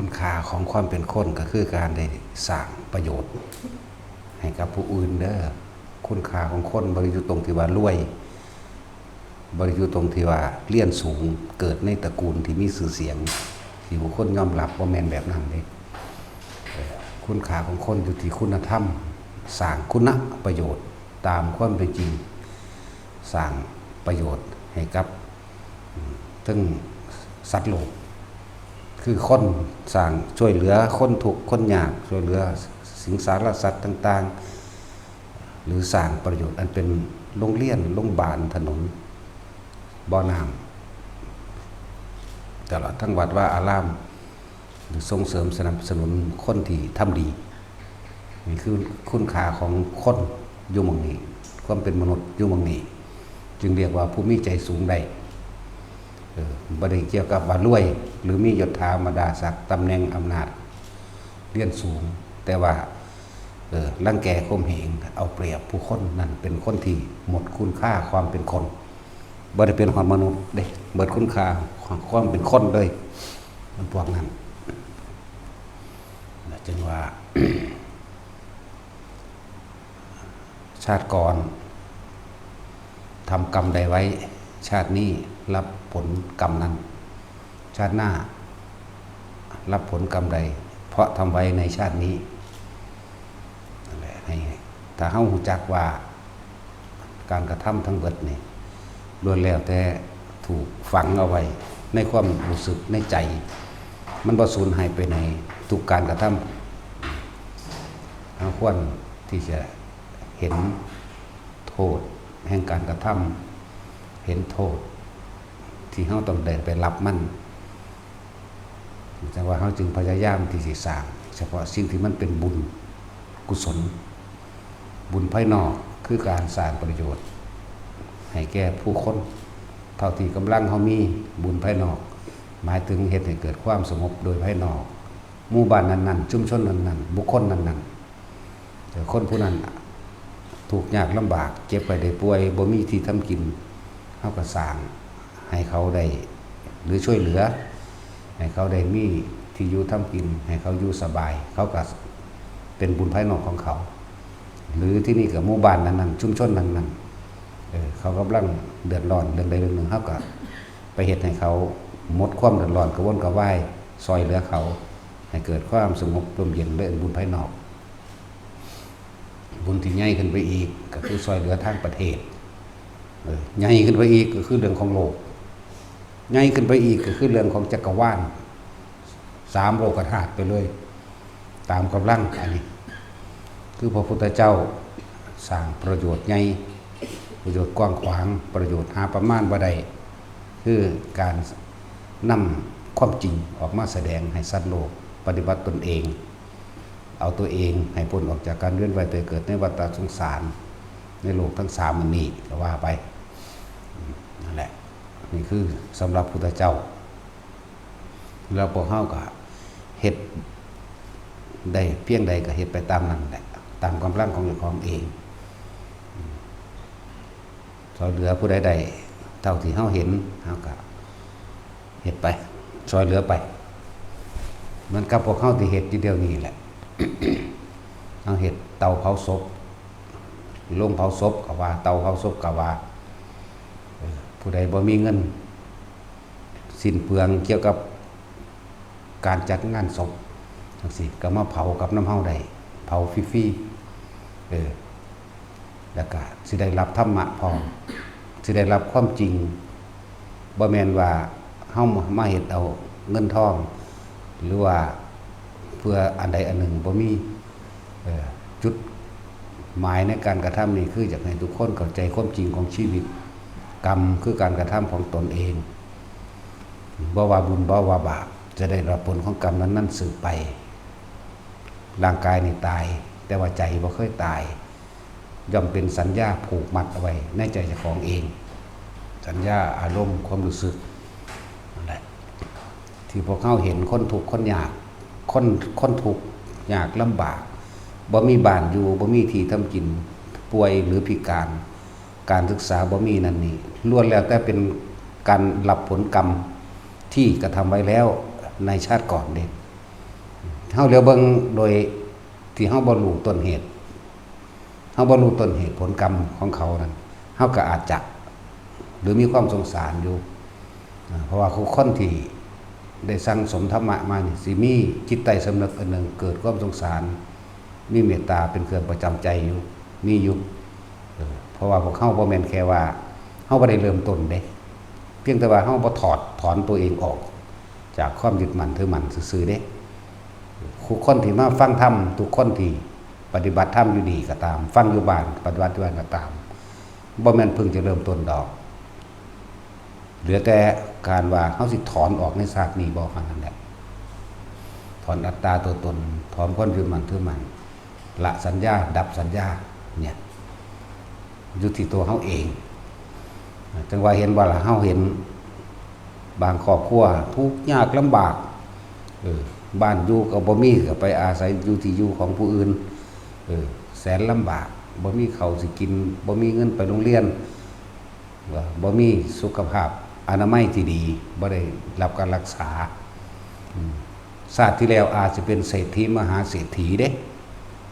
คุณค่าของความเป็นคนก็คือการได้สร้างประโยชน์ให้กับผู้อื่นเด้อคุณค่าของคนบริสุทธิ์ตรงที่ว่ารวยบริสุทธิ์ตรงที่ว่าเรียนสูงเกิดในตระกูลที่มีชื่อเสียงที่บุคคลยอมรับว่าแม่นแบบนั้นเด้คุณค่าของคนอยู่ที่คุณธรรมสร้างคุณประโยชน์ตามความเป็นจริงสร้างประโยชน์ให้กับทั้งสัตว์โลกคือคนสร้างช่วยเหลือคนทุกข์คนยากช่วยเหลือสิงสารสัตว์ต่างๆหรือสร้างประโยชน์อันเป็นโรงเรียนโรงพยาบาลถนนบ่อน้ำตลอดทั้งวัดว่าอารามหรือส่งเสริมสนับสนุนคนที่ทำดีนี่คือคุณค่าของคนอยู่หม้องนี้ความเป็นมนุษย์อยู่หม้องนี้จึงเรียกว่าผู้มีใจสูงได้บ่ได้เกี่ยวกับว่ารวยหรือมียศถาบรรดาศักดิ์ตำแหน่งอำนาจเรียนสูงแต่ว่ารังแกข่มเหงเอาเปรียบผู้คนนั่นเป็นคนที่หมดคุณค่าความเป็นคนบ่ได้เป็นคนมนุษย์เด้เบิดคุณค่าของความเป็นคนเลยมันพวกนั้นจึงว่า ชาติก่อนทำกรรมใดไว้ชาตินี้รับผลกรรมนั้นชาติหน้ารับผลกรรมใดเพราะทำไว้ในชาตินี้นั่นแหละให้ถ้าเฮารู้จักว่าการกระทำทั้งเบิดนี่ล้วนแล้วแต่ถูกฝังเอาไว้ในความรู้สึกในใจมันบ่สูญหายไปในทุกการกระทำเฮาควรที่จะเห็นโทษแห่งการกระทำเห็นโทษที่เฮาต้องได้ไปรับมันจังว่าเฮาจึงพยายามที่สิสร้างเฉพาะสิ่งที่มันเป็นบุญกุศลบุญภายนอกคือการสร้างประโยชน์ให้แก่ผู้คนเท่าที่กำลังเฮามีบุญภายนอกหมายถึงเฮ็ดให้เกิดความสงบโดยภายนอกหมู่บ้านนั้นๆชุมชนนั้นๆบุคคลนั้นๆแต่คนผู้นั้นทุกข์ยากลำบากเจ็บไข้ได้ป่วยบ่มีที่ทำกินเฮาก็สร้างให้เขาได้หรือช่วยเหลือให้เขาได้มีที่อยู่ทำกินให้เขาอยู่สบายเขาก็เป็นบุญภายนอกของเขาหรือที่นี่กับหมู่บ้านนั้นๆชุมชนนั้นๆเขากำลังเดือดร้อนเรื่องใดเรื่องหนึ่งเขาก็ไปเฮ็ดให้เขาหมดความเดือดร้อนกระวนกระวายซอยเหลือเขาให้เกิดความสงบร่มเย็นเป็นบุญภายนอกบุญที่ใหญ่ขึ้นไปอีกก็คือซอยเหลือทางประเทศใหญ่ขึ้นไปอีกก็คือเรื่องของโลกใหญ่ขึ้นไปอีกก็คือเรื่องของจักรวาล3โลกธาตุไปเลยตามกำลังอันนี้คือพระพุทธเจ้าสร้างประโยชน์ใหญ่ประโยชน์กว้างขวางประโยชน์หาประมาณบ่ได้คือการนำความจริงออกมาแสดงให้สัตว์โลกปฏิบัติตนเองเอาตัวเองให้พ้นออกจากการเวียนว่ายตายเกิดในวัฏสงสารในโลกทั้ง3มันนี้ก็ว่าไปนั่นแหละนี่คือสำหรับพุทธเจ้าแล้วพวกเฮาก็เฮ็ดได้เพียงใดก็เฮ็ดไปตามนั้นแหละตามกำลังของเจ้าของเองช่วยเหลือผู้ใดๆเท่าที่เฮาเห็นเฮาก็เฮ็ดไปช่วยเหลือไปมันกับพวกเฮาที่เฮ็ดอยู่เดียวนี้แหละ เฮาเฮ็ดเตาเผาศพโรงเผาศพก็ว่าเตาเผาศพก็ว่าผู้ใดบ่มีเงินสิ้นเปลืองเกี่ยวกับการจัดงานศพจังซี่ก็มาเผากับน้ำเฮาได้เผาฟรีๆแล้วก็สิได้รับธรรมะพร้อมสิได้รับความจริงบ่แม่นว่าเฮามาเฮ็ดเอาเงินทองหรือว่าเพื่ออันใดอันหนึ่งบ่มีจุดหมายในการกระทำนี่คืออยากให้ทุกคนเข้าใจความจริงของชีวิตกรรมคือการกระทำของตนเองบ่ว่าบุญบ่ว่าบาปจะได้รับผลของกรรมนั้นสืบไปร่างกายนี่ตายแต่ว่าใจบ่เคยตายย่อมเป็นสัญญาผูกมัดเอาไว้ในใจเจ้าของเองสัญญาอารมณ์ความรู้สึกนั่นแหละที่พวกเขาเห็นคนทุกข์คนยากคนทุกข์ยากลำบากบ่มีบ้านอยู่บ่มีที่ทำกินป่วยหรือพิการศึกษาบ่มีนั่นนี่ล้วนแล้วแต่เป็นการรับผลกรรมที่กระทำไว้แล้วในชาติก่อนเด็ เฮาเหลียวเบิ่งโดยที่เฮาบ่รู้ต้นเหตุเฮาบ่รู้ต้นเหตุผลกรรมของเขานั้นเฮาก็อาจจะหรือมีความสงสารอยู่เพราะว่าคนที่ได้สั่งสมธรรมะมานี่สิมีจิตใต้สำนึกอันหนึ่งเกิดความสงสารมีเมตตาเป็นเครื่องประจำใจอยู่มีอยู่เพราะว่าพวกเฮาบ่แม่นแค่ว่าเฮาบ่ได้เริ่มต้นเด้เพียงแต่ว่าเฮาบ่ถอนตัวเองออกจากความยึดมั่นถือมั่นซื่อๆเด้ทุกคนที่มาฟังธรรมทุกคนที่ปฏิบัติธรรมอยู่ดีก็ตามฟังอยู่บ้านปฏิบัติอยู่บ้านก็ตามบ่แม่นเพิ่งจะเริ่มต้นดอกเหลือแต่การว่าเฮาสิถอนออกในชาตินี้บ่คั่นนั่นแหละถอนอัตตาตัวตนถอนความยึดมั่นถือมั่นละสัญญาดับสัญญาเนี่ยอยู่ที่ตัวเฮาเองจังว่าเห็นว่าล่ะเฮาเห็นบางครอบครัวทุกข์ยากลำบากบ้านอยู่ก็บ่มีก็ไปอาศัยอยู่ที่อยู่ของผู้อื่นแสนลำบากบ่มีข้าวสิกินบ่มีเงินไปโรงเรียนบ่มีสุขภาพอนามัยที่ดีบ่ได้รับการรักษาชาติที่แล้วอาจจะเป็นเศรษฐีมหาเศรษฐีเด้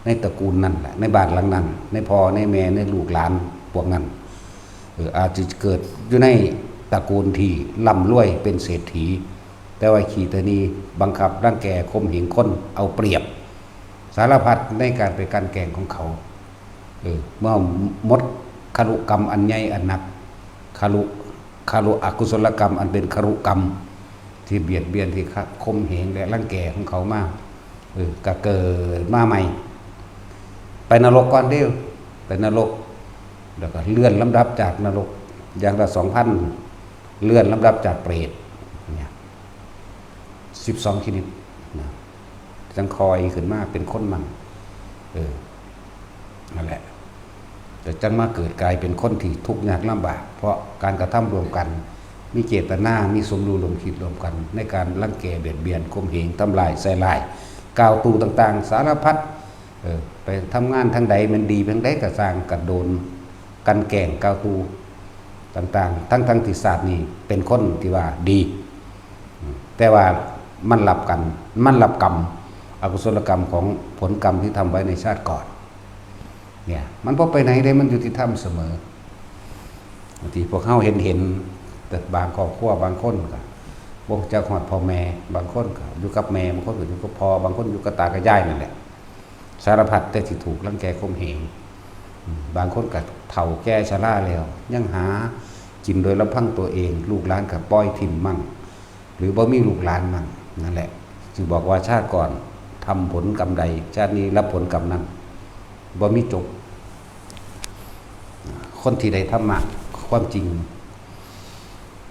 ในตระกูลนั้นแหละในบ้านหลังนั้นในพ่อในแม่ในลูกหลานพวกนั้นอาจจะเกิดอยู่ในตระกูลที่ร่ำรวยเป็นเศรษฐีแต่ว่าขีตานีบังคับรังแกข่มเหงคนเอาเปรียบสารพัดในการไปกันแกล้งของเขาเมื่อมดคารุกรรมอันใหญ่อันหนักคารุอกุศลกรรมอันเป็นคารุกรรมที่เบียดเบียนที่ข่มเหงและรังแกของเขามากก็เกิดมาใหม่ไปนรกก่อนเดียวไปนรกแล้วก็เลื่อนลำดับจากนรกอย่างละ 2,000 เลื่อนลำดับจากเปรตเนี่ย12ชนิดนะจังคอยขึ้นมาเป็นคนมันนั่นแหละแต่จังมาเกิดกลายเป็นคนที่ทุกข์ยากลำบากเพราะการกระทำรวมกันมีเจตนามีสมรู้ร่วมคิดรวมกันในการรังแกเบียดเบียนข่มเหงทำลายใส่ลายกล่าวตูต่างๆสารพัดไปทำงานทางใดมันดีทางใดก็สร้างกระโดนกันแกล้งกล่าวตูต่างๆทั้งที่ศาสตร์นี่เป็นคนที่ว่าดีแต่ว่ามันรับกรรมอกุศลกรรมของผลกรรมที่ทำไว้ในชาติก่อนเนี่ยมันพอไปไหนได้มันยุติธรรมเสมอบางทีพวกเขาเห็นแต่บางครอบครัวบางคนก็บ่จะหอดพ่อแม่บางคนก็อยู่กับแม่บางคนก็อยู่กับพ่อบางคนอยู่กับตากับยายนั่นแหละสารพัดแต่ที่ถูกรังแกข่มเหงบางคนก็เฒ่าแก่ชราแล้วยังหากินโดยลำพังตัวเองลูกหลานก็ปล่อยทิ่มมั่งหรือบ่มีลูกหลานมั่งนั่นแหละจึงบอกว่าชาติก่อนทำผลกรรมใดชาตินี้รับผลกรรมนั้นบ่มีจบคนที่ได้ธรรมะความจริง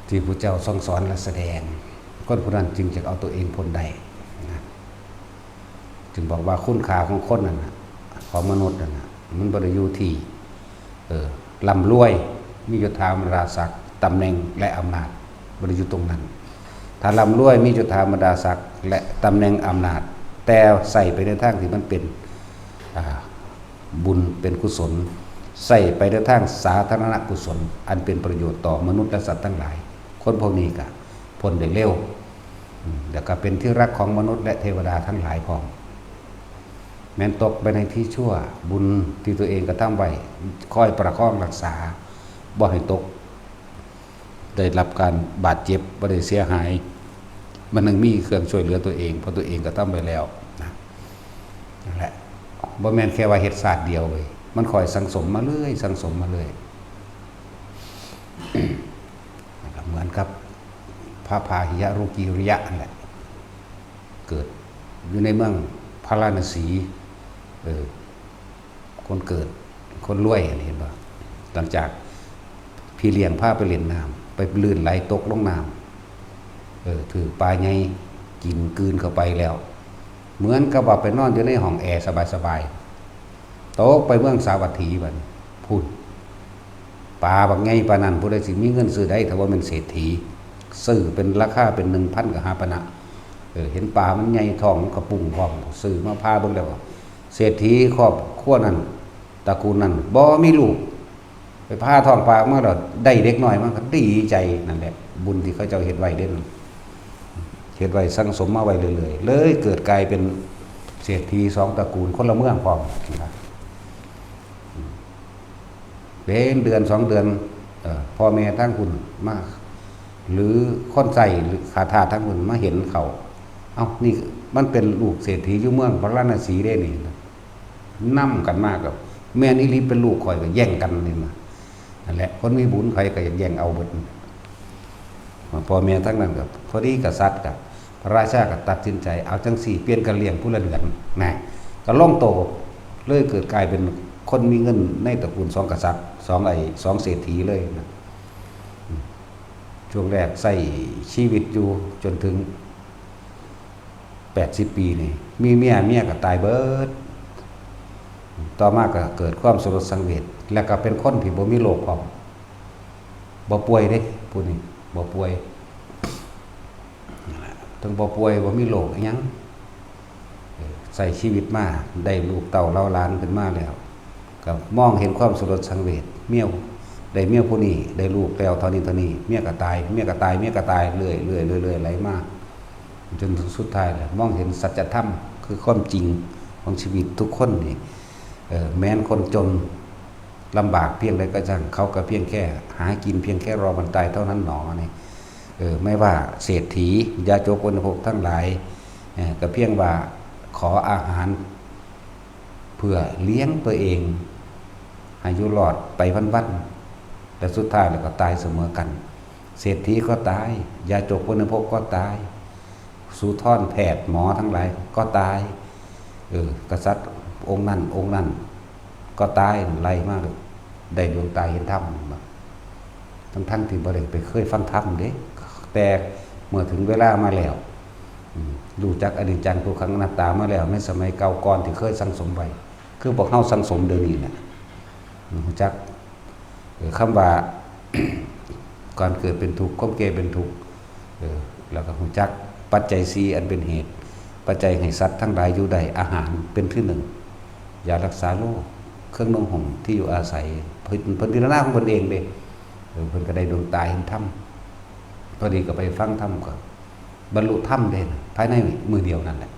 ที่พระเจ้าทรงสอนและแสดงคนผู้นั้นจึงจะเอาตัวเองพ้นได้นะจึงบอกว่าคุณค่าของคนนั้นของมนุษย์นั้นมันบ่ได้อยู่ที่ร่ำรวยมียศถาบรรดาศักดิ์ตำแหน่งและอำนาจบ่ได้อยู่ตรงนั้นถ้าร่ำรวยมียศถาบรรดาศักดิ์และตำแหน่งอำนาจแต่ใส่ไปในทางที่มันเป็นบุญเป็นกุศลใส่ไปในทางสาธารณกุศลอันเป็นประโยชน์ต่อมนุษย์และสัตว์ทั้งหลายคนพวกนี้ก็พ้นได้เร็วแล้วก็เป็นที่รักของมนุษย์และเทวดาทั้งหลายพร้อมแม้นตกไปในที่ชั่วบุญที่ตัวเองกระทำไว้คอยประคองรักษาบ่ให้ตกได้รับการบาดเจ็บบ่ได้เสียหายมันยังมีเครื่องช่วยเหลือตัวเองเพราะตัวเองกระทำไปแล้วนั่นแหละบ่แม่นแค่ว่าเฮ็ดศาสตร์เดียวเลยมันคอยสังสมมาเรื่อยสังสมมาเรื่อย เหมือนกับพระพาหิยะโรกิริยะนั่นแหละเกิดอยู่ในเมืองพาราณสีคนเกิดคนรวยเห็นป่ะหลังจากพี่เลี้ยงพาไปเล่นน้ำไปลื่นไหลตกลงน้ำถือปลาใหญ่กินกืนเข้าไปแล้วเหมือนกับว่าไปนอนอยู่ในห้องแอร์สบายๆตกไปเมืองสาวัตถีบัดพูดปลาบางไงปลานั้นผู้ใดสิมีเงินซื้อได้ถ้าว่าเป็นเศรษฐีซื้อเป็นราคาเป็น 1,000 กับ 5,000 นะเห็นปลามันใหญ่ท้องกระปุ้งพร้อมซื้อมาพาเบิ่งแล้วเศรษฐีครอบครัวนั้นตระกูลนั้นบ่มีลูกไปพาท้องปลามาแล้วได้เด็กน้อยมันก็ดีใจนั่นแหละบุญที่เขาเจ้าเฮ็ดไว้เด้นเฮ็ดไว้สังสมมาไว้เรื่อยๆเลยเกิดกลายเป็น เศรษฐีสองตระกูลคนละเมืองพร้อมนะครับเป็นเดือน2 เดือนพ่อแม่ทั้งคุณมาหรือคนใส่หรือขาทาสทั้งคุณมาเห็นเขาเอ้านี่มันเป็นลูกเศรษฐีอยู่เมืองพระราชสีได้นี่นั่มกันมากกับแม่นอีหลีเป็นลูกข่อยก็แย่งกันนี่มานั่นแหละคนมีบุญใครก็แย่งเอาเบิดพ่อแม่ทั้งนั้นกับพอดีกษัตริย์กับพระราชาก็ตัดสินใจเอาจังสี่เปลี่ยนกันเลี้ยงผู้ละเดือนนะก็ล่องโตเลยเกิดกลายเป็นคนมีเงินในตระกูล2 กษัตริย์2เศรษฐีเลยนะช่วงแรกใส่ชีวิตอยู่จนถึง80 ปีนี่มีเมียก็ตายเบิดต่อมาก็เกิดความสลดสังเวชแล้วก็เป็นคนที่บ่มีโรคพร้อมบ่ป่วยเด้ผู้นี้บ่ป่วยถึงบ่ป่วยบ่มีโรคอีหยังใส่ชีวิตมาได้ลูกเต้าเล่าล้านขึ้นมาแล้วก็มองเห็นความสลดสังเวชเมียได้เมียผู้นี้ได้ลูกแล้วเท่านี้เมียก็ตายเรื่อยไหลมาจนสุดท้ายแล้วมองเห็นสัจธรรมคือความจริงของชีวิตทุกคนนี่แม้นคนจนลำบากเพียงใดก็ช่างเขาก็เพียงแค่หากินเพียงแค่รอวันตายเท่านั้นหนอนี่ไม่ว่าเศรษฐียาโจกวนภพทั้งหลายก็เพียงว่าขออาหารเพื่อเลี้ยงตัวเองให้อยู่รอดไปวันๆแต่สุดท้ายแล้วก็ตายเสมอกันเศรษฐีก็ตายยาโจกวนภพก็ตายสูท่อนแพทย์หมอทั้งหลายก็ตายกษัตริย์องค์นั้นก็ตายไล่มากเลยได้ดวงตาเห็นธรรมทั้งที่บ่ได้ไปเคยฟังธรรมเด้แต่เมื่อถึงเวลามาแล้วดูจักอนิจจังทุกขังอนัตตามาแล้วในสมัยเก่าก่อนที่เคยสังสมไว้คือพวกเฮาสังสมเดี๋ยวนี้แหละรู้จักคำว่า ก่อนเกิดเป็นทุกข์ความแก่เป็นทุกข์แล้วก็รู้จักปัจจัย4อันเป็นเหตุปัจจัยให้สัตว์ทั้งหลายอยู่ได้อาหารเป็นที่1ยารักษาโรคเครื่องนุ่งห่มที่อยู่อาศัยเพิ่นพิจารณาของเพิ่นเองเด้เพิ่นก็ได้ดวงตาเห็นธรรมพอดีก็ไปฟังธรรมก็บรรลุธรรมเด้ภายในมือเดียวนั่นแหละ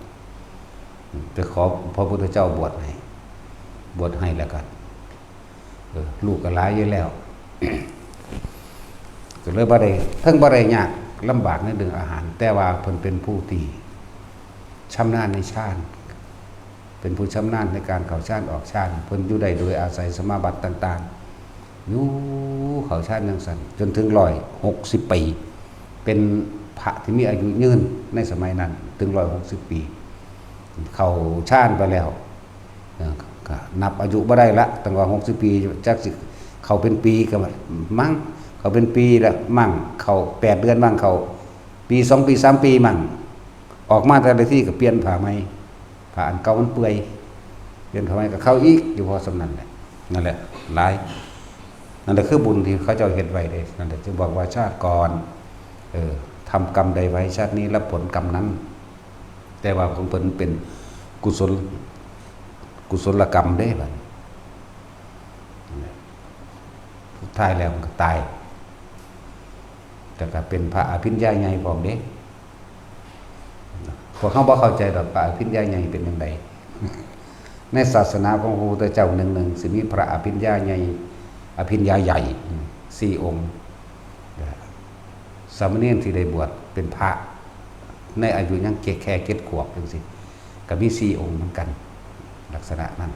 ไปขอพระพุทธเจ้าบวชให้แล้วกันลูกก็หลายอยู่แล้ว ก็เลยบ่ได้ยากลำบากในเรื่องอาหารแต่ว่าเพิ่นเป็นผู้ที่ชำนาญในฌานเป็นผู้ชำนาญในการเข้าฌานออกฌานเพิ่นอยู่ได้โดยอาศัยสมาบัติต่างๆอยู่เข้าฌานจังซั่นจนถึง160 ปีเป็นพระที่มีอายุยืนในสมัยนั้นถึง160 ปีเข้าฌานไปแล้วก็นับอายุบ่ได้ละตั้งว่า60 ปีจักสิเข้าเป็นปีก็มั่งเขาเป็นปีละมั่งเขา8 เดือนมั่งเขาปี2 ปี 3 ปีมั่งออกมาแต่ละที่ก็เปลี่ยนผ้าใหม่ผ้าอันเก่ามันเปื่อยเปลี่ยนผ้าใหม่ก็เข้าอีกอยู่พอสำนั้นแหละนั่นแหละหลายนั่นแหละคือบุญที่เขาเจ้าเฮ็ดไว้เด้นั่นแหละจึงบอกว่าชาติก่อนทำกรรมใดไว้ชาตินี้รับผลกรรมนั้นแต่ว่าของเพิ่นเป็นกุศลกรรมเด้บัดสุดท้ายแล้วมันก็ตายแต่ก็เป็นพระอภิญญาใหญ่พร้อมเด้พวกเขาบ่เข้าใจดอกพระอภิญญาใหญ่เป็นจังไดในศาสนาของพระพุทธเจ้าหนึ่งสิมีพระอภิญญาใหญ่อภิญญาใหญ่4 องค์สามเณรที่ได้บวชเป็นพระในอายุยังแค่7 ขวบจังซี่ก็มี4 องค์เหมือนกันลักษณะนั้น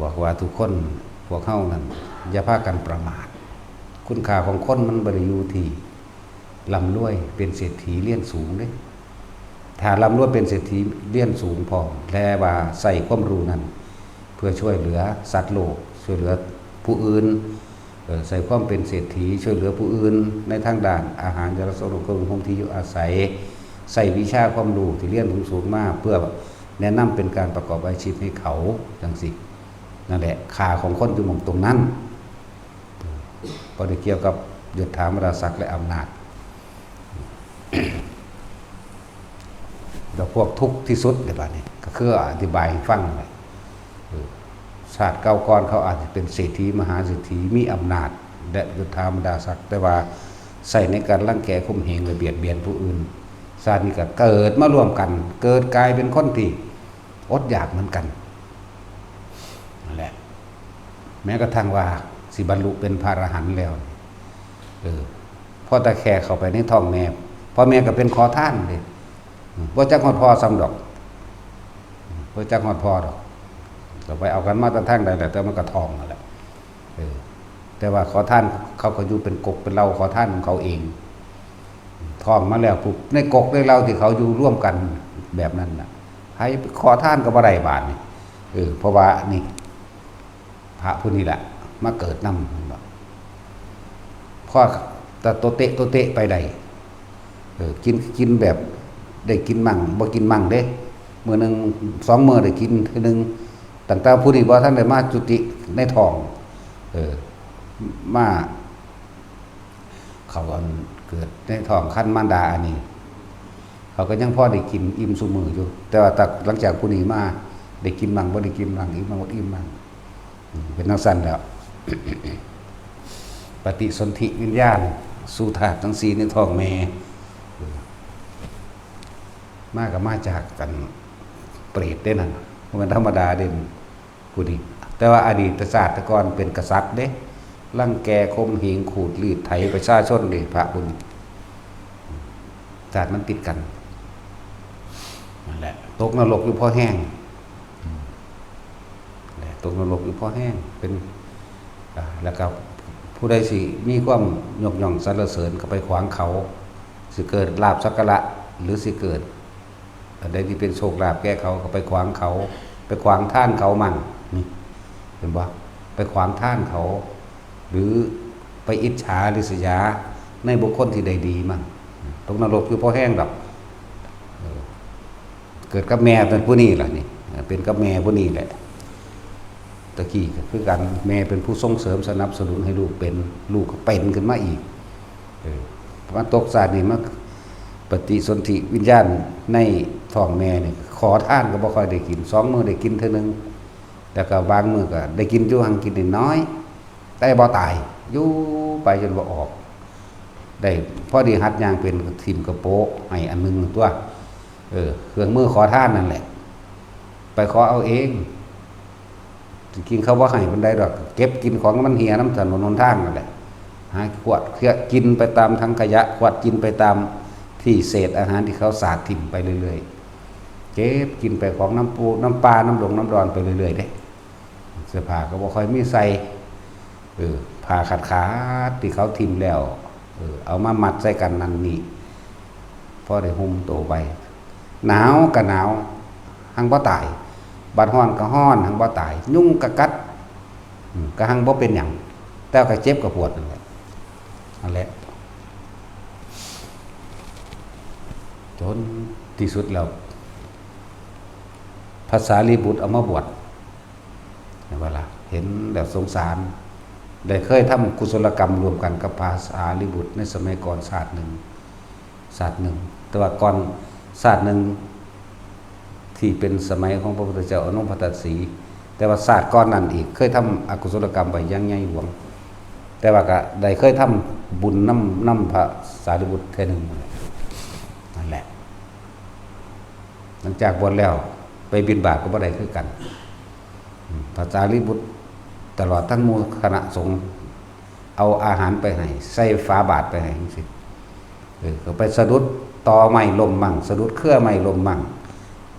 บอกว่าทุกคนพวกเฮานั้นอย่าพากันประมาทคุณค่าของคนมันบ่ได้อยู่ที่ร่ำรวยเป็นเศรษฐีเรียนสูงเด้ถ้าร่ำรวยเป็นเศรษฐีเรียนสูงพอและว่าใส่ความรู้นั้นเพื่อช่วยเหลือสัตว์โลกช่วยเหลือผู้อื่นใส่ความเป็นเศรษฐีช่วยเหลือผู้อื่นในทางด้านอาหารยารักษาโรคเครื่องนุ่งห่มที่อยู่อาศัยใส่วิชาความรู้ที่เรียนสูงมากเพื่อแนะนำเป็นการประกอบอาชีพให้เขาจังซี่นั่นแหละค่าของคนอยู่หม่องตรงนั้นบ่ได้เกี่ยวกับยศถาบรรดาศักดิ์และอำนาจแล้วพวกทุกข์ที่สุดในบัดนี้ก็คืออธิบายให้ฟังเลยชาติเก่าก่อนเขาอาจจะเป็นเศรษฐีมหาเศรษฐีมีอำนาจและยศถาบรรดาศักดิ์แต่ว่า ใส่ในการรังแกข่มเหงหรือเบียดเบียนผู้อื่นชาตินี้ก็เกิดมาร่วมกันเกิดกลายเป็นคนที่อดอยากเหมือนกันนั่นแหละแม้กระทั่งว่าสิบรรลุเป็นพระอรหันต์แล้วพ่อตาแคเข้าไปในท้องแม่พ่อแม่ก็เป็นขอทานเลยบ่จักฮอดพ่อซ้ำดอกบ่จักฮอดพ่อดอกเราไปเอากันมาตั้งทางใดแต่มันก็ทองนั่นแหละแต่ว่าขอท่านเขาก็อยู่เป็นกกเป็นเราขอท่านของเขาเองทองมาแล้วปุ๊บในกกในเราที่เขาอยู่ร่วมกันแบบนั้นน่ะให้ขอท่านก็บ่ได้บาทนี่เพราะว่านี่พระผู้นี้แหละมาเกิดนำพ่อแต่โตเตะไปได้กินแบบได้กินมั่งบ่กินมั่งเด้มื้อนึง2มื้อได้กินทีนึงตั้งแต่ผู้นี้บ่ทันได้มาจุติในท้องมาเขาเกิดในท้องคันมารดาอันนี้เขาก็ยังพอได้กินอิ่มซุมื้ออยู่แต่ว่าหลังจากผู้นี้มาได้กินมั่งบ่ได้กินมั่งอิ่มมั่งบ่อิ่มมั่งเป็นจังซั่นแล้ว ปฏิสนธิวิญญาณสู่ธาตุทั้ง4ในท้องแม่มาก็มาจากกันเปรตได้นั่นมันธรรมดาเด่นผู้นี้แต่ว่าอดีตชาติก่อนเป็นกษัตริย์เด้รังแกข่มเหงขูดรีดไถประชาชนเด้พระผู้นี้ชาติมันติดกันนั่นแหละตกนรกอยู่เพราะแห้งตกนรกอยู่เพราะแห้งเป็นแล้วก็ผู้ใดสิมีความยกย่องสรรเสริญก็ไปขวางเขาสิเกิดลาภสักการะหรือสิเกิดอันใดที่เป็นโชคลาภแก่เขาก็ไปขวางเขาไปขวางท่านเขามั่งนี่เห็นบ่ไปขวางท่านเขาหรือไปอิจฉาริษยาในบุคคลที่ได้ดีมั่งตกนรกคือเพราะแห้งดอกเกิดกับแม่เป็นผู้นี้ล่ะนี่เป็นกับแม่ผู้นี้แหละตะกี้ก็คือกันแม่เป็นผู้ส่งเสริมสนับสนุนให้ลูกเป็นลูกก็เป็นขึ้นมาอีกมาตกศาสตร์นี่มาปฏิสนธิวิญญาณในท้องแม่นี่ขอทานก็บ่ค่อยได้กิน2มื้อได้กินเท่านึงแต่ก็บางมื้อก็ได้กินอยู่หังกินนิดน้อยแต่บ่ตายอยู่ไปจนบ่ออกได้พอดีหัดย่างเป็นทิ่มกระโปะให้อันนึงตัวเครื่องมือขอทานนั่นแหละไปขอเอาเองกินเขาว่าให้มันได้ดอกเก็บกินของมันเหี่ยน้ำถนนหนทางนั่นแหละหาขวดเพื่อกินไปตามทั้งขยะขวดกินไปตามที่เศษอาหารที่เขาสาดถิ่มไปเรื่อยๆเก็บกินไปของน้ำปูน้ำปลาน้ำดงน้ำดอนไปเรื่อยๆเด้เสื้อผ้าก็บ่ค่อยมีใส่ผ้าขาดที่เขาถิ่มแล้วเอามามัดใส่กันนั่นนี่พอได้หุ้มโตไปหนาวก็หนาวหังบ่ตายบาดฮ้อนก็ฮ้อนหังบ่ตายยุ่งก็กัดก็หังบ่เป็นหยังแต่ก็เจ็บก็ปวดนั่นแหละจนที่สุดแล้วภาษาลีบุตรเอามาบวชเห็นว่าล่ะเห็นแล้วสงสารได้เคยทำกุศลกรรมรวมกันกับภาษาลีบุตรในสมัยก่อนศาสตร์หนึ่งแต่ว่าก่อนศาสตร์หนึ่งที่เป็นสมัยของพระพุทธเจ้าอนุพัตสีแต่ว่าศาสตร์ก้อนนั้นอีกเคยทำอกุศลกรรมไปยังใหญ่หลวงแต่ว่าก็ได้เคยทำบุญน้ำพระสารีบุตรเท่านึงนั่นแหละหลังจากบวชแล้วไปบิณฑบาตก็บ่ได้คือกันพระสารีบุตรตลอดทั้งหมู่คณะสงฆ์เอาอาหารไปให้ใส่ฝาบาตรไปให้จังซี่ก็ไปสะดุดตอไม้ลมมั่งสะดุดเครือไม้ลมมั่ง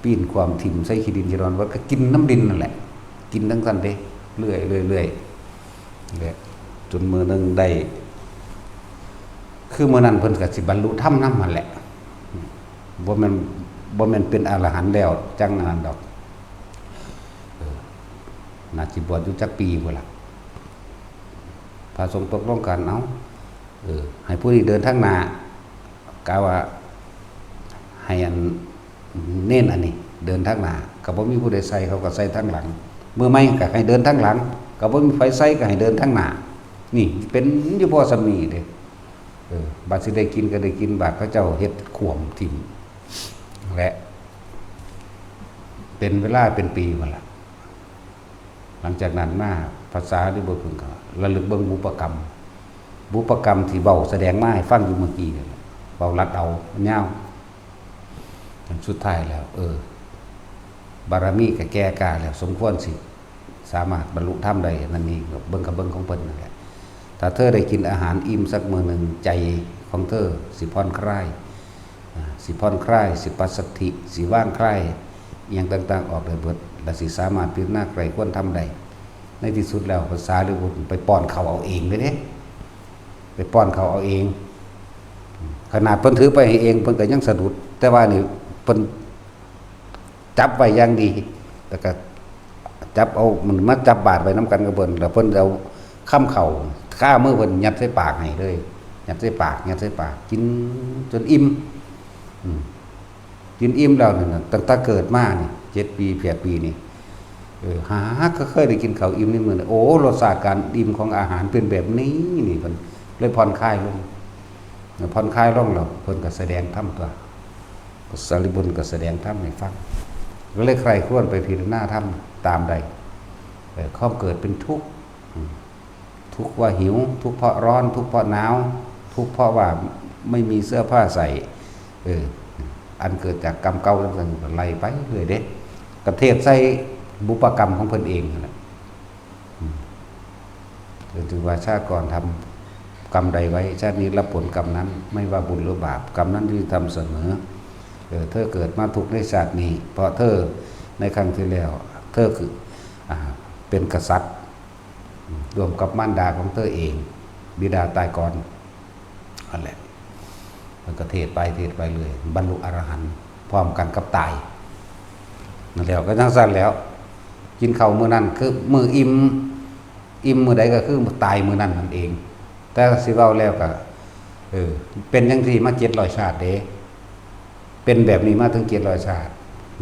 ปีนความถิ่มใส่ขี้ดินขี้ดอนว่าก็กินน้ำดินนั่นแหละกินทั้งสั้นเด้เรื่อยจนมื้อนึงได้คือมื้อนั้นเพิ่นก็สิบรรลุธรรมนำนั่นแหละบ่แม่นเป็นอรหันต์แล้วจังนั้นดอกน่าสิบวชอยู่จักปีพุ่นล่ะพระสงฆ์ตกลงกันเอาให้ผู้ที่เดินทางหน้ากะว่าให้อันเน้นอันนี้เดินทางหน้าก็บ่มีผู้ใดใส่เขาก็ใส่ทางหลังเมื่อไม่ก็ให้เดินทางหลังก็บ่มีไฟใส่ก็ให้เดินทางหน้านี่เป็นอยู่พอสมีเด้บาดสิได้กินก็ได้กินบาดเขาเจ้าเฮ็ดขวมถิ่มและเป็นเวลาเป็นปีมาละหลังจากนั้นมาภาษาที่บ่พึงก็ระลึกเบิ่งบุพกรรม บุพกรรมที่เบาแสดงมาให้ฟังอยู่เมื่อกี้นี่แหละเบารัดเอามันยาวจนสุดท้ายแล้ว บารมีก็แก่กล้าแล้วสมควรสิสามารถบรรลุธรรมได้นั่นนี่เบิ่งกับเบิ่งของเพิ่นนั่นแหละถ้าเธอได้กินอาหารอิ่มสักมื้อหนึ่งใจของเธอสิผ่อนคลายสิปัสสัทธิสิว่างคลายอหยังต่างๆออกได้เบิดและสิสามารถพิจารณาไกลควรทำได้ในที่สุดแล้วภาษาหรือบุญไปป้อนเขาเอาเองเลยเด้ไปป้อนเขาเอาเองขนาดเพิ่นถือไปให้เองเพิ่นก็ยังสะดุดแต่ว่านี่เพิ่นจับไว้อย่างดีแล้วก็จับเอามันมาจับบาดไว้น้ำกันกับเพิ่นแล้วเพิ่นเอาค้ำเข่าข้ามือเพิ่นยัดใส่ปากให้เลยยัดใส่ปากกินจนอิ่มกินอิ่มแล้วนี่นะตั้งแต่เกิดมานี่7 ปี8 ปีนี่หาก็เคยได้กินข้าวอิ่มนี่มื้อโอ้รสชาติการอิ่มของอาหารเป็นแบบนี้นี่เพิ่นเลยผ่อนคลายลงแล้วเพิ่นก็แสดงธรรมตัวสารีบุตรก็แสดงธรรมให้ฟังก็เลยใครควรไปพิจารณาธรรมตามใดความเกิดเป็นทุกข์ทุกข์ว่าหิวทุกข์เพราะร้อนทุกข์เพราะหนาวทุกข์เพราะว่าไม่มีเสื้อผ้าใส่อันเกิดจากกรรมเก่าต่างๆไล่ไปเลยเด้กระเทศใส่บุพกรรมของเพิ่นเองนั่นแหละถือว่าชาติก่อนทำกรรมใดไว้ชาตินี้รับผลกรรมนั้นไม่ว่าบุญหรือบาปกรรมนั้นที่ทำเสมอเธอเกิดมาทุกข์ในชาตินี้เพราะเธอในครั้งที่แล้วเธอคือเป็นกษัตริย์รวมกับมารดาของเธอเองบิดาตายก่อนนั่นแหละมันก็เทศไปเลยบรรลุอรหันต์พร้อมกันกับตายนั่นแล้วก็ทั้งสั้นแล้วกินข้าวมื้อนั้นคือมื้ออิ่มมื้อใดก็คือตายมื้อนั้นนั่นเองแต่สิเว้าแล้วก็เป็นจังซี่มา700ชาติเด้เป็นแบบนี้มาถึง700ชาติ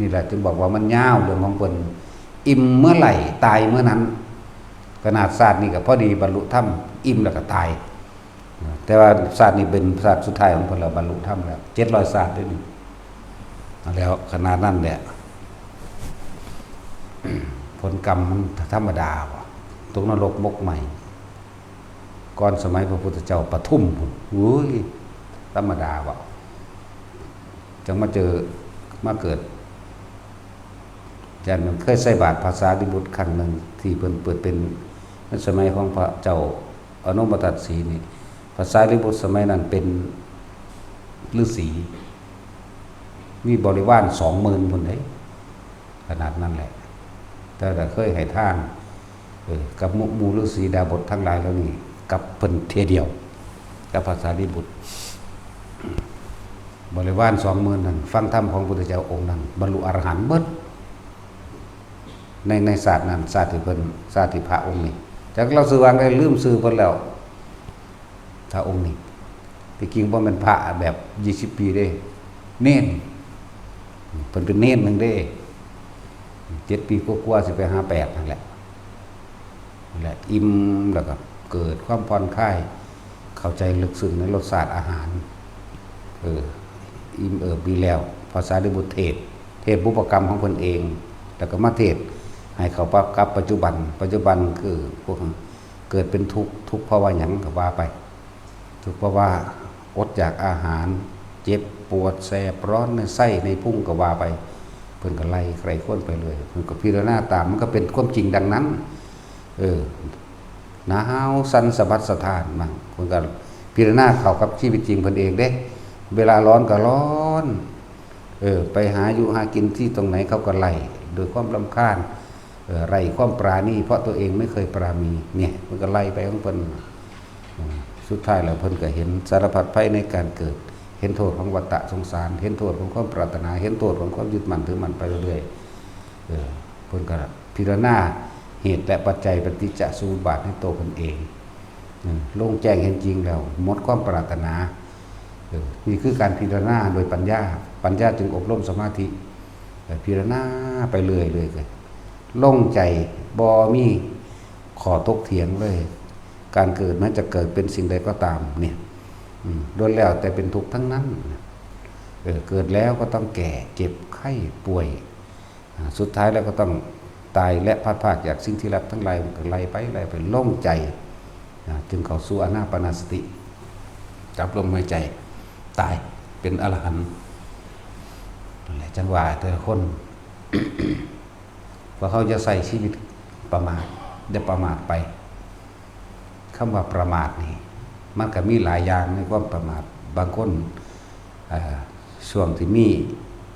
นี่แหละจึงบอกว่ามันยาวเรื่องของเพิ่นอิ่มเมื่อไหร่ตายเมื่อนั้นขนาดศาสตร์นี่ก็พอดีบรรลุธรรมอิ่มแล้วก็ตายแต่ว่าศาสตร์นี่เป็นศาสตร์สุดท้ายของเพิ่นแล้วบรรลุธรรมแล้ว700ศาสตร์ด้วยนี่แล้วขนาดนั้นแหละผลกรรมมันธรรมดาว่ะตกนรกมกใหม่ก่อนสมัยพระพุทธเจ้าปทุมอุ้ยธรรมดาว่ะจังมาเจอมาเกิดอาจารย์มันเคยใส่บาตรภาษาดิบุตรครั้งหนึ่งที่เปิดเป็นสมัยของพระเจ้าอนุมาตัดสีนี่ภาษาดิบุตรสมัยนั้นเป็นฤาษีมีบริวาร 20,000 คนเลยขนาดนั้นแหละแต่เคยให้ท่านกับมูฤาษีดาบททั้งหลายแล้วนี่กับเพิ่นเทียเดียวกับภาษาดิบุตรบริวาร 20,000 นั้นฟังธรรมของพระพุทธเจ้าองค์นั้นบรรลุอรหันต์เบิดในศาสตร์นั้นศาสตร์ที่เพิ่นศาสตร์ที่พระองค์นี้จากเราสื่อวางได้ลืมสื่อเพิ่นแล้วพระองค์นี้ที่จริงบ่แม่นพระแบบ20 ปีเด้เน้นเพิ่นเป็นเน้นนึงเด้7 ปีกว่าๆสิไปหา8นั่นแหละอิ่มแล้วก็เกิดความผ่อนคลายเข้าใจลึกซึ้งในรสชาติอาหารอิ่มปีแล้วภาษาดิบุตรเทศบุพกรรมของเพิ่นเองแล้วก็มาเทศให้เขาปรับกับปัจจุบันคือพวกเกิดเป็นทุกข์เพราะว่าหยังก็ว่าไปทุกข์เพราะว่าอดจากอาหารเจ็บปวดแสบร้อนในไส้ในพุงก็ว่าไปเพิ่นก็ไล่ใครค้นไปเลยเพิ่นก็พิจารณาตามมันก็เป็นความจริงดังนั้นหนาวสั่นสะบัดสะท้านมั่งเพิ่นก็พิจารณาเข้ากับชีวิตจริงเพิ่นเองเด้เวลาร้อนก็ร้อนไปหาอยู่หากินที่ตรงไหนเขาก็ไล่โดยความรำคาญไล่ความปราณีเพราะตัวเองไม่เคยปราณีเนี่ยมันก็ไล่ไปของเพิ่นสุดท้ายแล้วเพิ่นก็เห็นสารพัดภัยในการเกิดเห็นโทษของวัฏฏะสงสารเห็นโทษของความปรารถนาเห็นโทษของความยึดมั่นถือมั่นไปเรื่อยๆเพิ่นก็พิจารณาเหตุและปัจจัยปฏิจจสมุปบาทให้โตเพิ่นเองโล่งแจ้งเห็นจริงแล้วหมดความปรารถนานี่คือการพิจารณาโดยปัญญาจึงอบรมสมาธิพิจารณาไปเรื่อยเลยโล่งใจบ่มีขอตกเถียงเลยการเกิดแม้จะเกิดเป็นสิ่งใดก็ตามเนี่ยล้วนแล้วแต่เป็นทุกข์ทั้งนั้นเกิดแล้วก็ต้องแก่เจ็บไข้ป่วยสุดท้ายแล้วก็ต้องตายและพัดพรากจากสิ่งที่รักทั้งหลายไล่ไปโล่งใจ จึงเข้าสู่อานาปานสติจับลมหายใจตายเป็นอรหันต์นั่นแหละจังหวะแต่ละคน เพราะเขาจะใส่ชีวิตประมาทจะประมาทไปคำว่าประมาทนี่มันก็มีหลายอย่างในความประมาทบางคนช่วงที่มี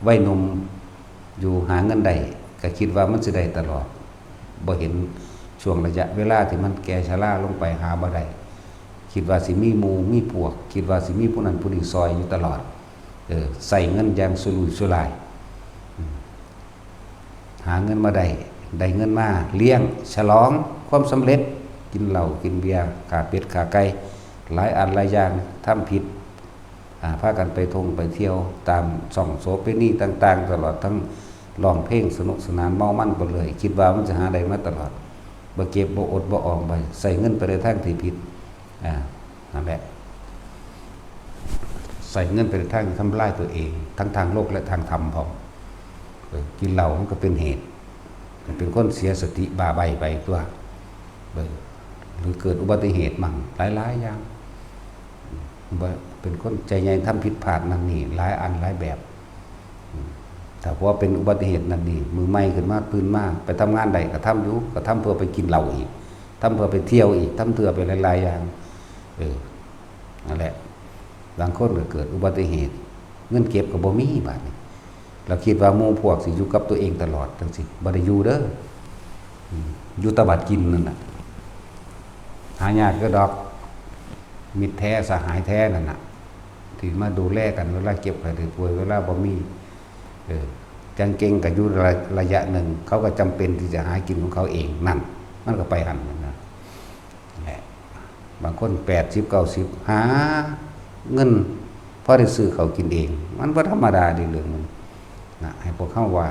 วัยหนุ่มอยู่หาเงินได้ก็คิดว่ามันสิได้ตลอดบ่เห็นช่วงระยะเวลาที่มันแก่ชราลงไปหาบ่ได้คิดว่าสิมีหมู่มีพวกคิดว่าสิมีผู้นั้นผู้นี้ซอยอยู่ตลอดใส่เงินอย่างสุรุ่ยสุร่ายหาเงินมาได้เงินมาเลี้ยงฉลองความสำเร็จกินเหล้ากินเบียร์ขาเป็ดขาไก่หลายอันหลายอย่างทำผิดพากันไปท่องไปเที่ยวตามส่องโสเภณีต่างๆตลอดทั้งร้องเพลงสนุกสนานเมามันไปเลยคิดว่ามันจะหาได้มาตลอดบ่เก็บบ่อดบ่ออมไปใส่เงินไปในทางที่ผิดนั่นแหละใส่เงินไปในทางที่ทำลายตัวเองทั้งทางโลกและทางธรรมพร้อมกินเหล้ามันก็เป็นเหตุเป็นคนเสียสติบ้าใบไปตัวหรือเกิดอุบัติเหตุมั่งหลายๆอย่างเป็นคนใจใหญ่ทำผิดพลาดนั่นนี่หลายอันหลายแบบแต่พอเป็นอุบัติเหตุนั่นนี่มือไม่ขึ้นมาปืนมาไปทำงานใดก็ทำอยู่ก็ทำเพื่อไปกินเหล้าอีกทำเพื่อไปเที่ยวอีกทำเพื่อไปหลายๆอย่างนั่นแหละบางคนก็เกิดอุบัติเหตุเงินเก็บกับบ่มีบาดนี้เราคิดว่าหมู่พวกสิอยู่กับตัวเองตลอดจังสิบ่ได้อยู่เด้ออยู่ตะบัดกินนั่นน่ะหายากก็ดอกมิตรแท้สหายแท้นั่นน่ะที่มาดูแลกันเวลาเก็บใครถือป่วยเวลาบ่มีจังเก่งก็อยู่ระยะหนึ่งเขาก็จำเป็นที่จะหากินของเขาเองนั่นมันก็ไปหันนะแหละบางคน80 90หาเงินพอได้ซื้อเขากินเองมันบ่ธรรมดาดีเรื่องมันนะให้พวกเขาว่า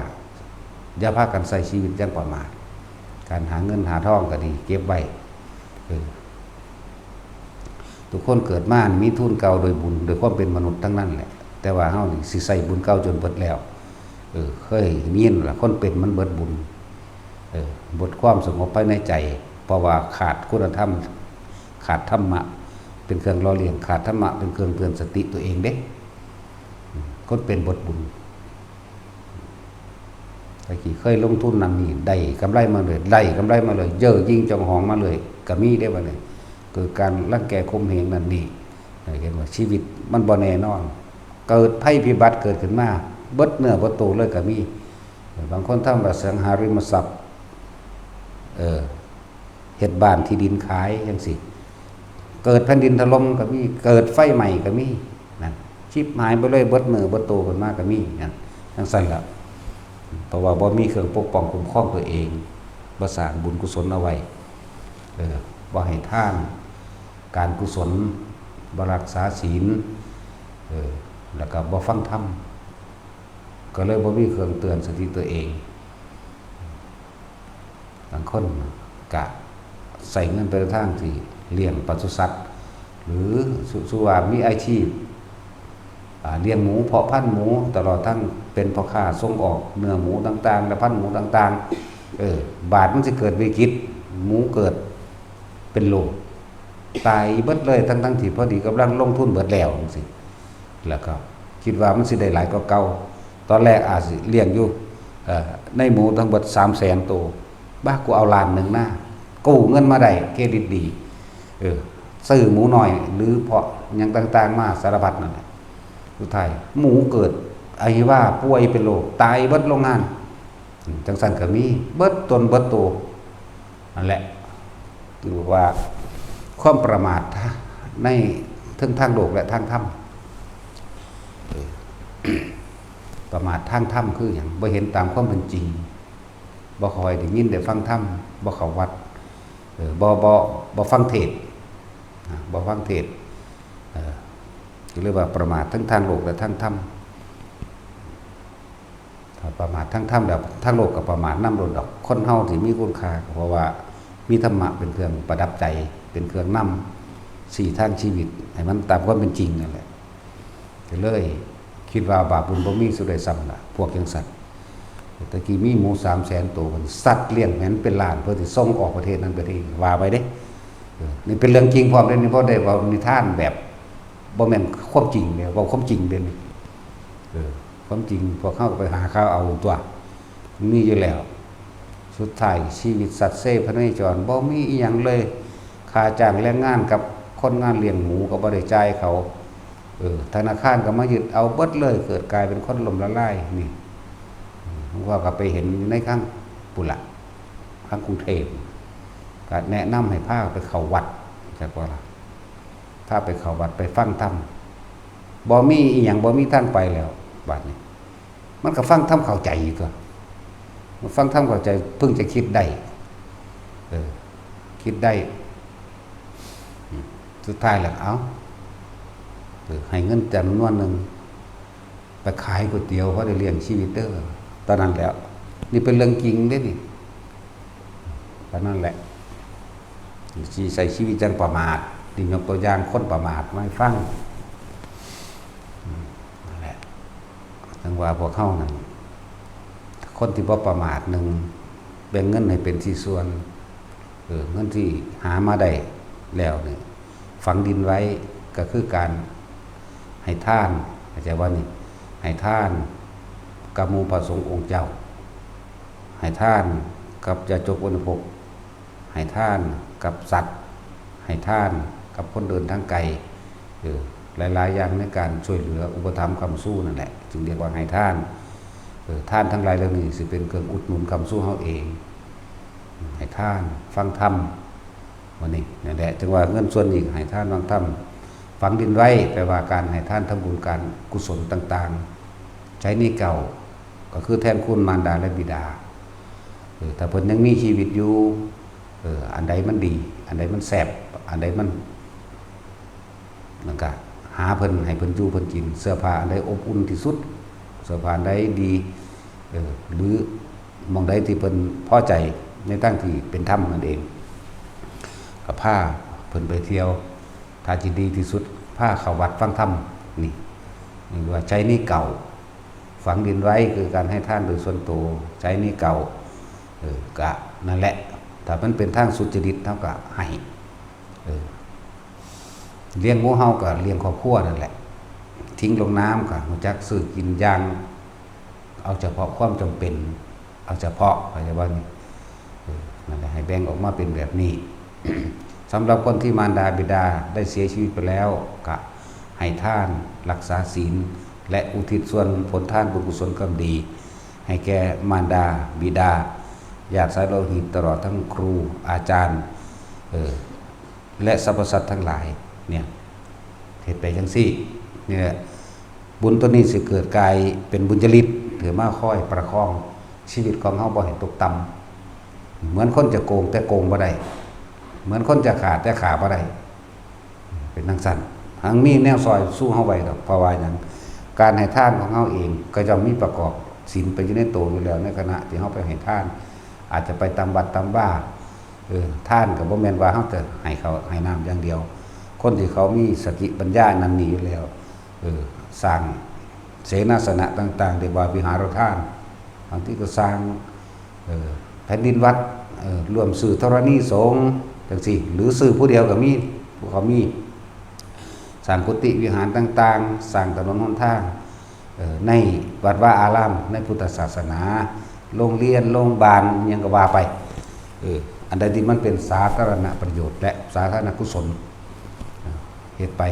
อย่าพากันใส่ชีวิตอย่างประมาทการหาเงินหาทองก็ดีเก็บไว้ทุกคนเกิดมามีทุนเก่าโดยบุญโดยความเป็นมนุษย์ทั้งนั้นแหละแต่ว่าเฮานี่สิใส่บุญเก่าจนเบิดแล้วเคยมีนล่ะคนเป็นมันเบิดบุญบทความสงบภายในใจเพราะว่าขาดคุณธรรมขาดธรรมะเป็นเครื่องล่อเลี้ยงขาดธรรมะเป็นเครื่องเตือนสติตัวเองเด้คนเป็นบทบุญตะกี้เคยลงทุนนั่นนี่ได้กำไรมาเลยได้กำไรมาเลยเยอะยิ่งจองหองมาเลยก็มีได้บ่เลยเกิดการรังแกข่มเหงนั่นนี่เห็นว่าชีวิตมันบ่แน่นอนเกิดภัยพิบัติเกิดขึ้นมาเบิดเนื้อบ่โตเลยก็มีบางคนทำอสังหาริมทรัพย์เฮ็ดบ้านที่ดินขายจังซี่เกิดแผ่นดินถล่มก็มีเกิดไฟใหม่ก็มีนั่นชิบหายไปเลยเบิดเนื้อบ่โตขึ้นมาก็มีนั่นจังซั่นล่ะเพราะว่าบ่มีเครื่องปกป้องคุ้มครองตัวเองบ่สร้างบุญกุศลเอาไว้บ่ให้ทานการกุศลบ่รักษาศีลแล้วก็บ่ฟังธรรมก็เลยบ่มีเครื่องเตือนสติตัวเองบางคนกะใส่เงินไปทางที่เลี้ยงปศุสัตว์หรือสุว่ามีอาชีพเลี้ยงหมูเพาะพันธุ์หมูตลอดทั้งเป็นพ่อค้าส่งออกเนื้อหมูต่างๆและพันธุ์หมูต่างๆบาดมันสิเกิดวิกฤตหมูเกิดเป็นโรคตายเบิดเลยทั้งที่พอดีกำลังลงทุนเบิดแล้วจังซี่แล้วก็คิดว่ามันสิได้หลายกว่าเก่าตอนแรกอาจสิเลี้ยงอยู่ในหมูทั้งหมด300,000 ตัวบ้ากูเอาล้านหนึ่งหน้ากู้เงินมาได้เครดิตดีซื้อหมูหน่อยหรือเพาะอย่างต่างๆมาสารพัดนั่นแหละสุดท้ายหมูเกิดไอ้ว่าป่วยเป็นโรคตายเบิดโรงงานจังซั่นก็มีเบิดตนเบิดโตนั่นแหละคือว่าความประมาทในทั้งทางโลกและทางธรรมประมาททางธรรมคือหยังบ่เห็นตามความเป็นจริงบ่คอยได้ยินได้ฟังธรรมบ่เข้าวัดบ่ฟังเทศน์บ่ฟังเทศน์เรียกว่าประมาททั้งทางโลกและทางธรรมถ้าประมาททางธรรมแล้วทางโลกก็ประมาทนำโลดดอกคนเฮาที่มีคุณค่าเพราะว่ามีธรรมะเป็นเครื่องประดับใจเป็นเครื่องนำ4ทางชีวิตให้มันตามความเป็นจริงนั่นแหละก็เลยคิดว่าบาปบุญบ่มีสุดได้ซ้ำล่ะพวกจังสัตว์ตะกี้มีหมู300,000 ตัวมันสัตว์เลี้ยงแม่นเป็นล้านเพื่อสิส่งออกประเทศนั้นประเทศว่าไปเด้ นี่เป็นเรื่องจริงพร้อมเด้นี่เพราะได้เว้านิทานแบบบ่แม่นความจริงเด้เว้าความจริงเด้นี่ความจริงพวกเฮาก็ไปหาข่าวเอาตัวมีอยู่แล้วสุดท้ายชีวิตสัตว์เซ่พเนจรบ่มีอีหยังเลยค่าจ้างแรงงานกับคนงานเลี้ยงหมูก็บ่ได้จ่ายเขาธนาคารก็มายึดเอาเบิดเลยเกิดกลายเป็นคนล้มละลายนี่ว่าก็ไปเห็นในข้างปุระข้างกรุงเทพก็แนะนำให้พาไปเข้าวัดจักว่าล่ะถ้าไปเข้าวัดไปฟังธรรมบ่มีอีหยังบ่มีทางไปแล้วบัดนี้มันก็ฟังธรรมเข้าใจอยู่ตัวมันฟังธรรมเข้าใจเพิ่งจะคิดได้คิดได้สุดท้ายแล้วเอาให้เงินจำนวนหนึ่งไปขายก๋วยเตี๋ยวเพราะได้เลี้ยงชีวิตเด้อตอนนั้นแล้วนี่เป็นเรื่องจริงเด้นี่ตอนนั้นแหละที่ใส่ชีวิตจังประมาทที่ยกตัวอย่างคนประมาทไม่ฟังนั่นแหละทั้งว่าพวกเข้านั่นคนที่บ่ประมาทหนึ่งแบ่งเงินให้เป็นที่ส่วนเงินที่หามาได้แล้วเนี่ยฝังดินไว้ก็คือการให้ทานเข้าใจว่านี่ให้ทานกับหมู่พระสงฆ์องค์เจ้าให้ทานกับยาจกอุณภกให้ทานกับสัตว์ให้ทานกับคนเดินทางไกลหลายๆอย่างในการช่วยเหลืออุปถัมภ์คำสู้นั่นแหละจึงเรียกว่าให้ทานทานทั้งหลายเหล่านี้สิเป็นเครื่องอุดหนุนคำสู้เฮาเองให้ทานฟังธรรมวันนี้นั่นแหละจึงว่าเงินส่วนนี้ให้ทานฟังธรรมฝังดินไว้แปลว่าการให้ทานทำบุญการกุศลต่างๆใช้หนี้เก่าก็คือแทนคุณมารดาและบิดาถ้าเพิ่นยังมีชีวิตอยู่อันใดมันดีอันใดมันแซ่บอันใดมันก็หาเพิ่นให้เพิ่นอยู่เพิ่นกินเสื้อผ้าอันใดอบอุ่นที่สุดเสื้อผ้าอันใดดีหรือมองใดที่เพิ่นพอใจในตั้งที่เป็นธรรมนั่นเองก็พาเพิ่นไปเที่ยวถ้าจิตดีที่สุดพาเข้าวัดฟังธรรมนี่ว่าใช้หนี้เก่าฝังดินไว้คือการให้ทานโดยส่วนตัวใช้หนี้เก่าก็นั่นแหละถ้ามันเป็นทางสุจริตเท่ากับให้เลี้ยงหมูเฮากับเลี้ยงครอบครัวนั่นแหละทิ้งลงน้ำกับรู้จักซื้อกินอย่างเอาเฉพาะความจำเป็นเอาเฉพาะอะไรว่านี่นั่นแหละให้แบ่งออกมาเป็นแบบนี้ สำหรับคนที่มารดาบิดาได้เสียชีวิตไปแล้วก็ให้ทานรักษาศีลและอุทิศส่วนผลทานบุญกุศลกรรมดีให้แก่มารดาบิดาญาติสายโลหิตตลอดทั้งครูอาจารย์และสรรพสัตว์ทั้งหลายเนี่ยเหตุไปจังซี่เนี่ยบุญตัวนี้สิเกิดกลายเป็นบุญจริตถือมาค่อยประคองชีวิตของเฮาบ่ให้ตกต่ำเหมือนคนจะโกงแต่โกงบ่ได้เหมือนคนจะขาดแต่ขาบ่ได้เป็นจังซั่นหังมีแนวซอยสู้เฮาไว้ดอกเพราะว่าหยังการให้ทานของเฮาเองก็จะมีประกอบศีลไปอยู่ในตัวอยู่แล้วในขณะที่เฮาไปให้ทานอาจจะไปตามวัดตามบ้าท่านกับบ่แม่นว่าเฮาจะให้เขาให้น้ำอย่างเดียวคนที่เขามีสติปัญญานั้นมีอยู่แล้วสร้างเสนาสนะต่างๆเรียกว่าวิหารทานบางที่ก็สร้างแผ่นดินวัดรวมสื่อธรณีสงฆ์จังซี่หรือสื่อผู้เดียวก็มีพวกเขามีสร้างกุฏิวิหารต่างๆสร้างถนนหนทางในวัดว่าอารามในพุทธศาสนาโรงเรียนโรงพยาบาลยังก็ว่าไปอันใดที่มันเป็นสาธารณประโยชน์และสาธารณกุศลเหตุไป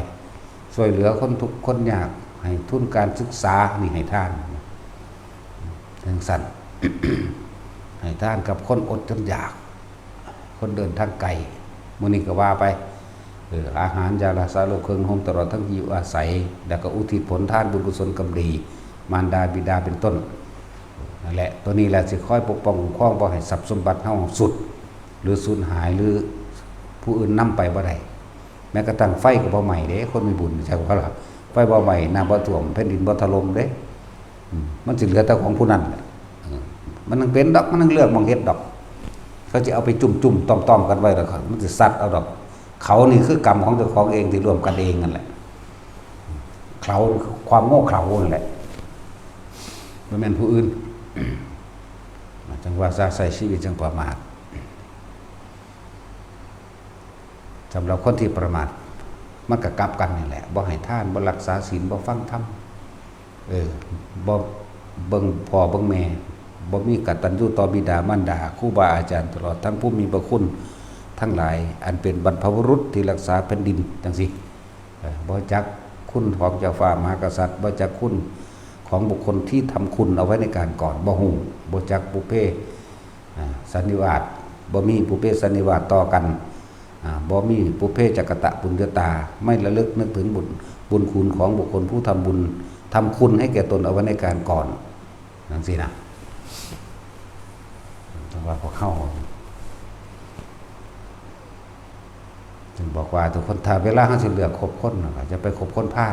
ช่วยเหลือคนทุกคนยากให้ทุนการศึกษานี่ให้ท่านทั้งสั้น ให้ท่านกับคนอดจนอยากคนเดินทางไกลมื้อนี้ก็ว่าไปอาหารยารักษาโรคเครื่องห่มตลอดทั้งอยู่อาศัยแล้วก็อุทิศผลทานบุญกุศลกรรมดีมารดาบิดาเป็นต้นนั่นแหละตัวนี้แหละสิคอยปกป้องคุ้มครองบ่ให้ทรัพย์สมบัติเฮาสุดหรือสูญหายหรือผู้อื่นนำไปบ่ได้แม้กระทั่งไฟก็บ่ไหม้เด้คนมีบุญใช่บ่ล่ะไฟบ่ไหม้น้ำบ่ท่วมแผ่นดินบ่ถล่มเด้มันสิเหลือแต่ของผู้นั้นมันนึงเป็นดอกมันนึงเลือกมองเฮ็ดดอกเขาจะเอาไปจุ่มๆต้อมๆกันไว้แล้วมันสิซัดเอาดอกเขานี่คือกรรมของเจ้าของเองที่ร่วมกันเองนั่นแหละเขาความโง่เขลานั่นแหละบ่แม่นผู้อื่นจังว่าใส่ชีวิตจังประมาท สำหรับคนที่ประมาทมันก็กลับกันนี่แหละบ่ให้ทานบ่รักษาศีลบ่ฟังธรรมบ่เบิ่งพ่อเบิ่งแม่บ่มีกตัญญูต่อบิดามารดาครูบาอาจารย์ตลอดทั้งผู้มีพระคุณทั้งหลายอันเป็นบรรพบุรุษที่รักษาแผ่นดินจังซี่บ่จักคุณของเจ้าฟ้ามหากษัตริย์บ่จักคุณของบุคคลที่ทำคุณเอาไว้ในการก่อนบ่ฮู้บ่จักปุเพสันนิวาสบ่มีปุเพสันนิวาสต่อกันบ่มีปุเพจักตะปุญญาตาไม่ระลึกนึกถึงบุญคุณของบุคคลผู้ทำบุญทำคุณให้แก่ตนเอาไว้ในการก่อนนั่นสินะแต่ว่าพอเข้าจึงบอกว่าทุกคนถ้าเวลาเขาสิเลือกคบคนจะไปคบคนพา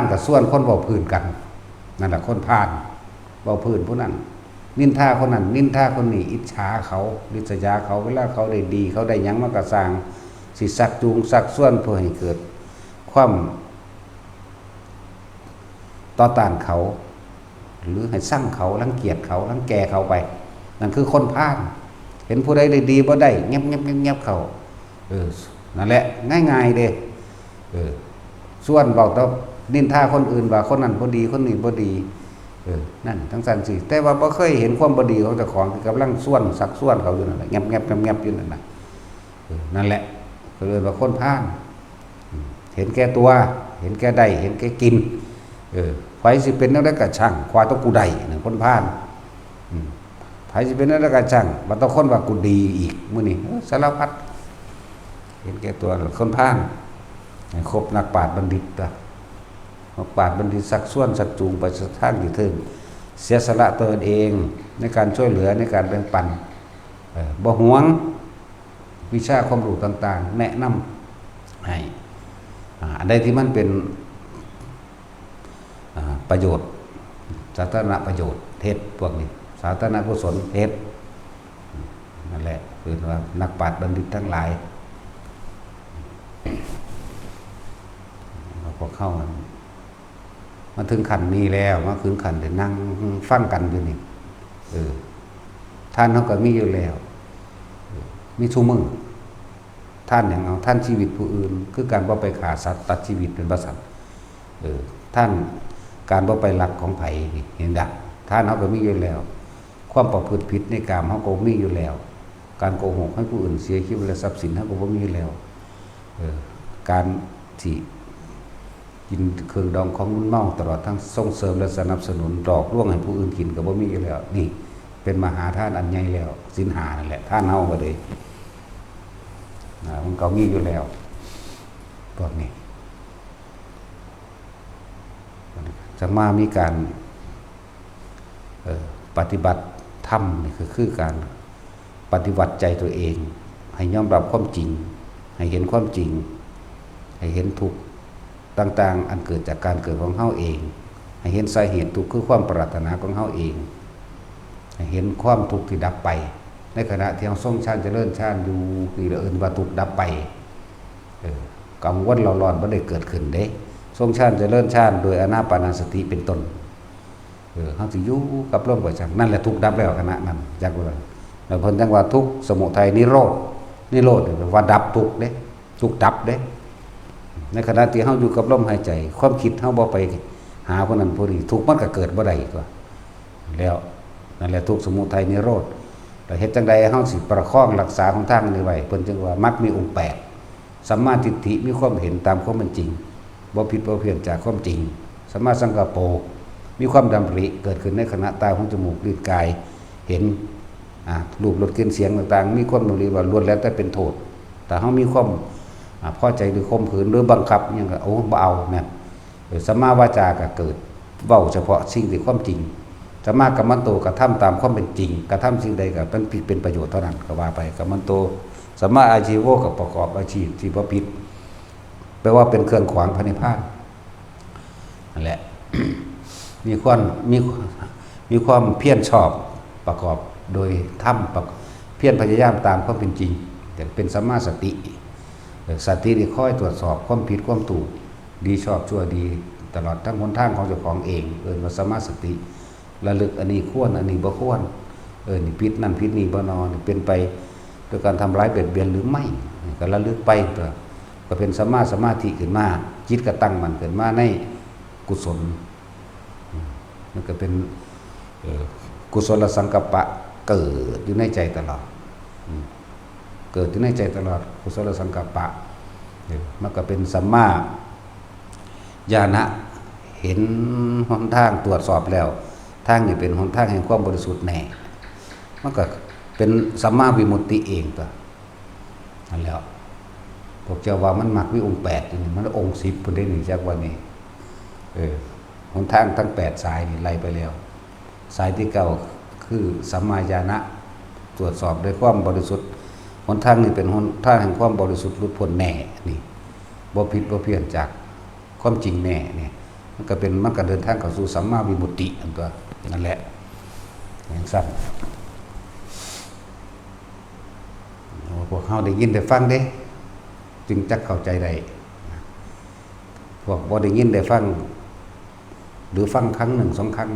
ลกับส่วนคนเว้าพื้นกันนั่นแหละคนพาลเว้าพื้นผู้นั้นนินทาคนนั้นนินทาคนนี้อิจฉาเขาริษยาเขาเวลาเขาได้ดีเขาได้หยังมันก็สร้างสิสักจูงสักส่วนเพื่อให้เกิดความต่อต้านเขาหรือให้สร้างเขารังเกียจเขารังแกเขาไปนั่นคือคนพาลเห็นผู้ใดได้ดีบ่ได้เงียบเขานั่นแหละง่ายๆเด้ส่วนบอกต้องนินทาคนอื่นว่าคนนั้นบ่ดีคนนี้บ่ดีนั่นทั้งสันสิแต่ว่าบ่เคยเห็นความบ่ดีของเจ้าของกำลังส่วนสักส่วนเขาอยู่นั่นแหละเงียบอยู่นั่นน่ะนั่นแหละก็เลยว่าคนพาลเห็นแก่ตัวเห็นแก่ได้เห็นแก่กินไผสิเป็นแนวใดก็ช่างควายต้องกูได้นั่นคนพาลไผสิเป็นแนวใดก็ช่างบ่ต้องคนว่ากูดีอีกมื้อนี้สารพัดเห็นแก่ตัวคนพาลให้ครบนักปราชญ์บัณฑิตนักปราชญ์บัณฑิตสักส่วนสักจูงไปทางที่ถึงเสียสละตนเองในการช่วยเหลือในการแบ่งปันบ่หวงวิชาความรู้ต่างๆแนะนำให้อันใดที่มันเป็นประโยชน์สาธารณประโยชน์เฮ็ดพวกนี้สาธารณกุศลเฮ็ดนั่นแหละคือว่านักปราชญ์บัณฑิตทั้งหลายพอเข้ามันถึงขันนี้แล้วมาถึงขันได้นั่งฟังกันอยู่นี่ท่านเขาก็มีอยู่แล้วมีทุกมื้อท่านอย่างเอาท่านชีวิตผู้อื่นคือการบ่ไปฆ่าสัตว์ตัดชีวิตเป็นประสัตว์ท่านการบ่ไปลักของไผเห็นดักท่านเขาก็มีอยู่แล้วความประพฤติผิดในกามเขาก็มีอยู่แล้วการโกหกให้ผู้อื่นเสียชีวิตและทรัพย์สินเขาก็บ่มีอยู่แล้วการที่กินเครื่องดองของมึนเมาตลอดทั้งส่งเสริมและสนับสนุนหลอกลวงให้ผู้อื่นกินก็บ่มีอยู่แล้วนี่เป็นมหาทานอันใหญ่แล้วศีล5นั่นแหละท่านเฮาก็เลยมันก็มีอยู่แล้วพวกนี้จะมามีการปฏิบัติธรรมนี่คือการปฏิบัติใจตัวเองให้ยอมรับความจริงให้เห็นความจริงให้เห็นทุกข์ต่างๆอันเกิดจากการเกิดของเฮาเองให้เห็นสาเหตุทุกข์คือความปรารถนาของเฮาเองให้เห็นความทุกข์ที่ดับไปในขณะที่เฮาทรงฌานเจริญฌานอยู่นี่ละเอิ้นว่าทุกข์ดับไปกังวลร้อนๆบ่ได้เกิดขึ้นเด้ทรงฌานเจริญฌานโดยอานาปานสติเป็นต้นเฮาสิอยู่กับลมหายใจนั่นแหละทุกข์ดับแล้วขณะนั้นจักว่าแล้วเพิ่นจังว่าทุกข์สมุทัยนิโรธนี่ว่าดับทุกข์เด้ทุกข์ดับเด้ในขณะที่เฮาอยู่กับลมหายใจความคิดเฮาบ่ไปหาผู้นั้นผู้นี้ทุกข์มันก็เกิดบ่ได้ก็แล้วนั่นแหละทุกข์สมุทัยนิโรธแล้วเฮ็ดจังได๋เฮาสิประคองรักษาของทางนี้ไว้เพิ่นจึงว่ามรรคมีองค์8สัมมาทิฏฐิมีความเห็นตามความเป็นจริงบ่ผิดบ่เพี้ยนจากความจริงสัมมาสังกัปโปมีความดำริเกิดขึ้นในขณะตาหูจมูกลิ้นกายเห็นรูปรสกลิ่นเสียงต่างๆมีความดำริว่าล้วนแล้วแต่เป็นโทษแต่เฮามีความพอใจหรือข่มขืนหรือบังคับหยังก็บ่เอาเนี่ยสัมมาวาจาก็เกิดเว้าเฉพาะสิ่งที่ความจริงสัมมากัมมันโตกระทำตามความเป็นจริงกระทำสิ่งใดก็เป็นผิดเป็นประโยชน์เท่านั้นก็ว่าไปกัมมันโตสัมมาอาชีโวก็ประกอบอาชีพที่บ่ผิดแปลว่าเป็นเครื่องขวางพระนิพพานนั่นแหละ มีความเพียรชอบประกอบโดยธรรมเพียรพยายามตามความเป็นจริงแต่เป็นสัมมาสติสติที่คอยตรวจสอบความผิดความถูกดีชอบชั่วดีตลอดทั้งหนทางของเจ้าของเองว่าสัมมาสติระลึกอันนี้ควรอันนี้บ่ควรนี่ผิดนั่นผิดนี่บ่นอนเป็นไปโด ด้วยการทำร้ายเบียดเบียนหรือไม่ก็ระลึกไปตัวก็เป็นสมาธิขึ้นมาจิตก็ตั้งมั่นขึ้นมาในกุศลมันก็เป็นกุศลสังกัปปะเกิดอยู่ในใจตลอดเกิดอยู่ในใจตลอดกุศลสังกัปปะมันก็เป็นสัมมาญาณะเห็นหนทางตรวจสอบแล้วทางนี้เป็นหนทางแห่งความบริสุทธิ์แน่มันก็เป็นสัมมาวิมุตติเองตัวนั่นแล้วพวกเจ้าว่ามันมักวิองค์8นี่มันองค์10พุ่นได้นี่จักว่านี่หนทางทั้ง8สายนี่ไล่ไปแล้วสายที่9คือสัมมาญาณะตรวจสอบด้วยความบริสุทธิ์หนทางนี้เป็นหนทางแห่งความบริสุทธิ์หลุดพ้นแน่นี่บ่ผิดบ่เพี้ยนจากความจริงแน่นี่มันก็เดินทางเข้าสู่สัมมาวิมุตติอันตัวนั่นแหละอย่างสั้นพวกเขาได้ยินได้ฟังเด้จึงจักเข้าใจได้พวกบ่ได้ยินได้ฟังหรือฟังครั้ง1 2ครั้ง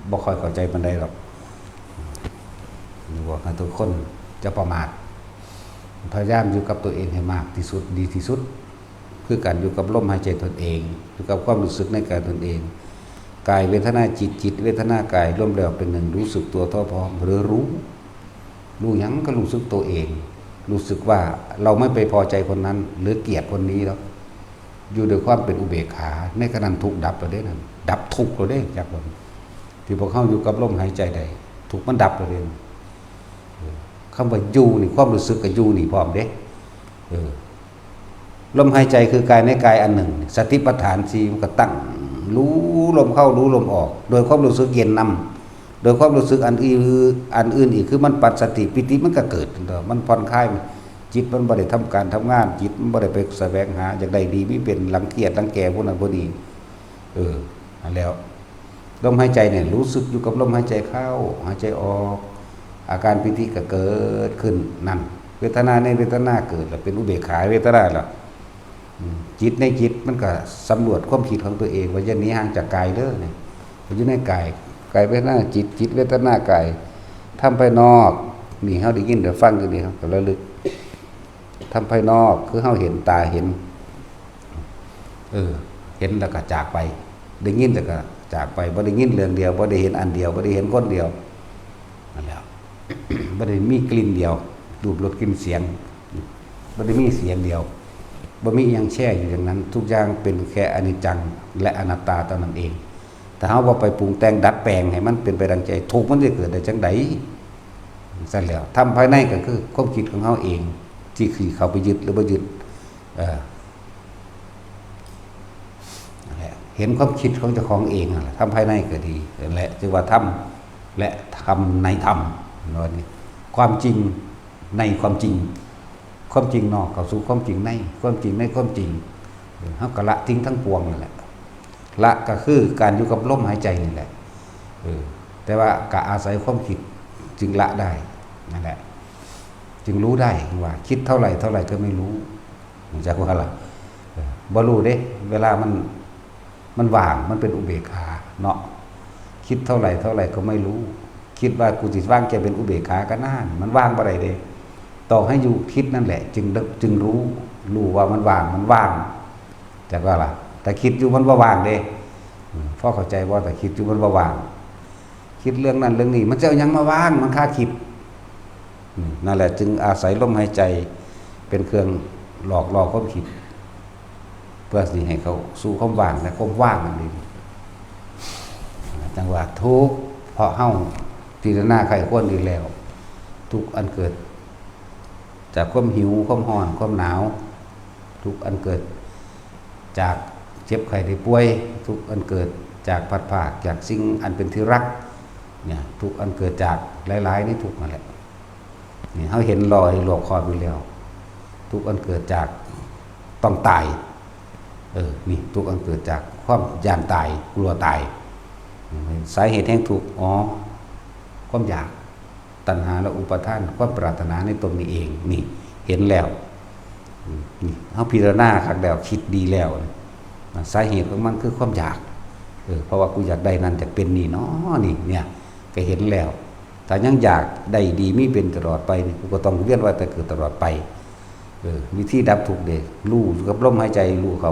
บ่ค่อยเข้าใจปานใดหรอกบอกให้ทุกคนจะประมาทพยายามอยู่กับตัวเองให้มากที่สุดดีที่สุดคือการอยู่กับลมหายใจตนเองอยู่กับความรู้สึกในกายตนเองกายเวทนาจิตเวทนากายรวมแล้วเป็นหนึ่งรู้สึกตัวทั่วพร้อมหรือรู้หยังก็รู้สึกตัวเองรู้สึกว่าเราไม่ไปพอใจคนนั้นหรือเกลียดคนนี้แล้วอยู่ด้วยความเป็นอุเบกขาในขณะทุกข์ดับเราได้นั่นดับทุกข์เราได้จากบนที่พวกเขาอยู่กับลมหายใจได้ทุกข์มันดับเราเองคำว่าอยู่นี่ความรู้สึกกับอยู่นี่พร้อมเด้ลมหายใจคือกายในกายอันหนึ่งสติปัฏฐาน4มันก็ตั้งรู้ลมเข้ารู้ลมออกโดยความรู้สึกเย็นนำโดยความรู้สึกอันอื่นอีกคือมันปัสสติปิติมันก็เกิดมันผ่อนคลายจิตมันบ่ได้ทำการทำงานจิตมันบ่ได้ไปแสวงหาอยากได้ดีมีเป็นรังเกียจรังแกพวกนั้นพวกนี้นั่นแล้วลมหายใจเนี่ยรู้สึกอยู่กับลมหายใจเข้าหายใจออกอาการปิติก็เกิดขึ้นนั่นเวทนาในเวทนาเกิดแล้วเป็นอุเบกขาเวทนาแล้วจิตในจิตมันก็สำรวจความคิดของตัวเองว่าจะหนีห่างจากกายเด้อเนี่ยอยู่ในกายเวทนาจิตเวทนากายทำภายนอกนี่เฮาได้ยินได้ฟังอยู่นี่ครับก็ระลึกทำภายนอกคือเฮาเห็นตาเห็นเห็นแล้วก็จากไปได้ยินแล้วก็จากไปบ่ได้ยินเรื่องเดียวบ่ได้เห็นอันเดียวบ่ได้เห็นคนเดียวนั่นแหละ บ่ได้มีกลิ่นเดียวรูปรสกลิ่นเสียงบ่ได้มีเสียงเดียวบ่มีอย่างแช่อยู่อย่างนั้นทุกอย่างเป็นแค่อนิจจังและอนัตตาเท่านั้นเองถ้าเฮาบ่ไปปรุงแต่งดัดแปลงให้มันเป็นไปดังใจทุกข์มันจะเกิดได้จังได๋ซั่นแล้วทำภายในก็คือความคิดของเฮาเองที่คือเข้าไปยึดหรือบ่ยึดนั่นแหละเห็นความคิดของเจ้าของเองนั่นแหละทำภายในก็ดีนั่นแหละจึงว่าทำและทำในธรรมนั่นนี่ความจริงในความจริงความจริงนอกเข้าสู่ความจริงในความจริงในความจริงเฮาก็ละทิ้งทั้งปวงนั่นแหละละก็คือการอยู่กับลมหายใจนี่แหละแต่ว่าก็อาศัยความคิดจึงละได้นั่นแหละจึงรู้ได้ว่าคิดเท่าไหร่ก็ไม่รู้จากว่าล่ะบ่รู้เด้เวลามันว่างมันเป็นอุเบกขาเนาะคิดเท่าไหร่ก็ไม่รู้คิดว่ากูสิว่างแกเป็นอุเบกขาก็นานมันว่างบ่ได้เด้ต่อให้อยู่คิดนั่นแหละจึงรู้ว่ามันว่างจากว่าล่ะแต่คิดอยู่มันบ่ว่างเด้พอเข้าใจว่าแต่คิดอยู่มันบ่ว่างคิดเรื่องนั้นเรื่องนี้มันจะเอาหยังมาว่างมันค่าคิดนั่นแหละจึงอาศัยลมหายใจเป็นเครื่องหลอกล่อความคิดเพื่อสิให้เขาสู่ความว่างและความว่างนั่นเองจังหวะทุกข์เพราะเฮาพิจารณาไข้ควรดีแล้วทุกอันเกิดจากความหิวความร้อนความหนาวทุกอันเกิดจากเจ็บไข้ได้ป่วยทุกอันเกิดจากพัดภาคจากสิ่งอันเป็นที่รักเนี่ยทุกอันเกิดจากหลายๆนี่ทุกนั่นแหละนี่เฮาเห็นรอยหลวกคออยู่แล้วทุกอันเกิดจากต้องตายนี่ทุกอันเกิดจากความย่านตายกลัวตายสาเหตุแห่งทุกข์ความอยากตัณหาและอุปาทานความปรารถนาในตนนี้เองนี่เห็นแล้วนี่เฮาพิจารณาคักแล้วคิดดีแล้วสาเหตุของมันคือความอยากเพราะว่ากูอยากได้นั่นอยากเป็นนี่เนาะนี่เนี่ยก็เห็นแล้ว ถ้ายังอยากได้ดีมีเป็นตลอดไปนี่กูก็ต้องเวียนว่ายแต่เกิดตลอดไปวิธีดับทุกข์เด็กรู้อยู่กับลมหายใจรู้เขา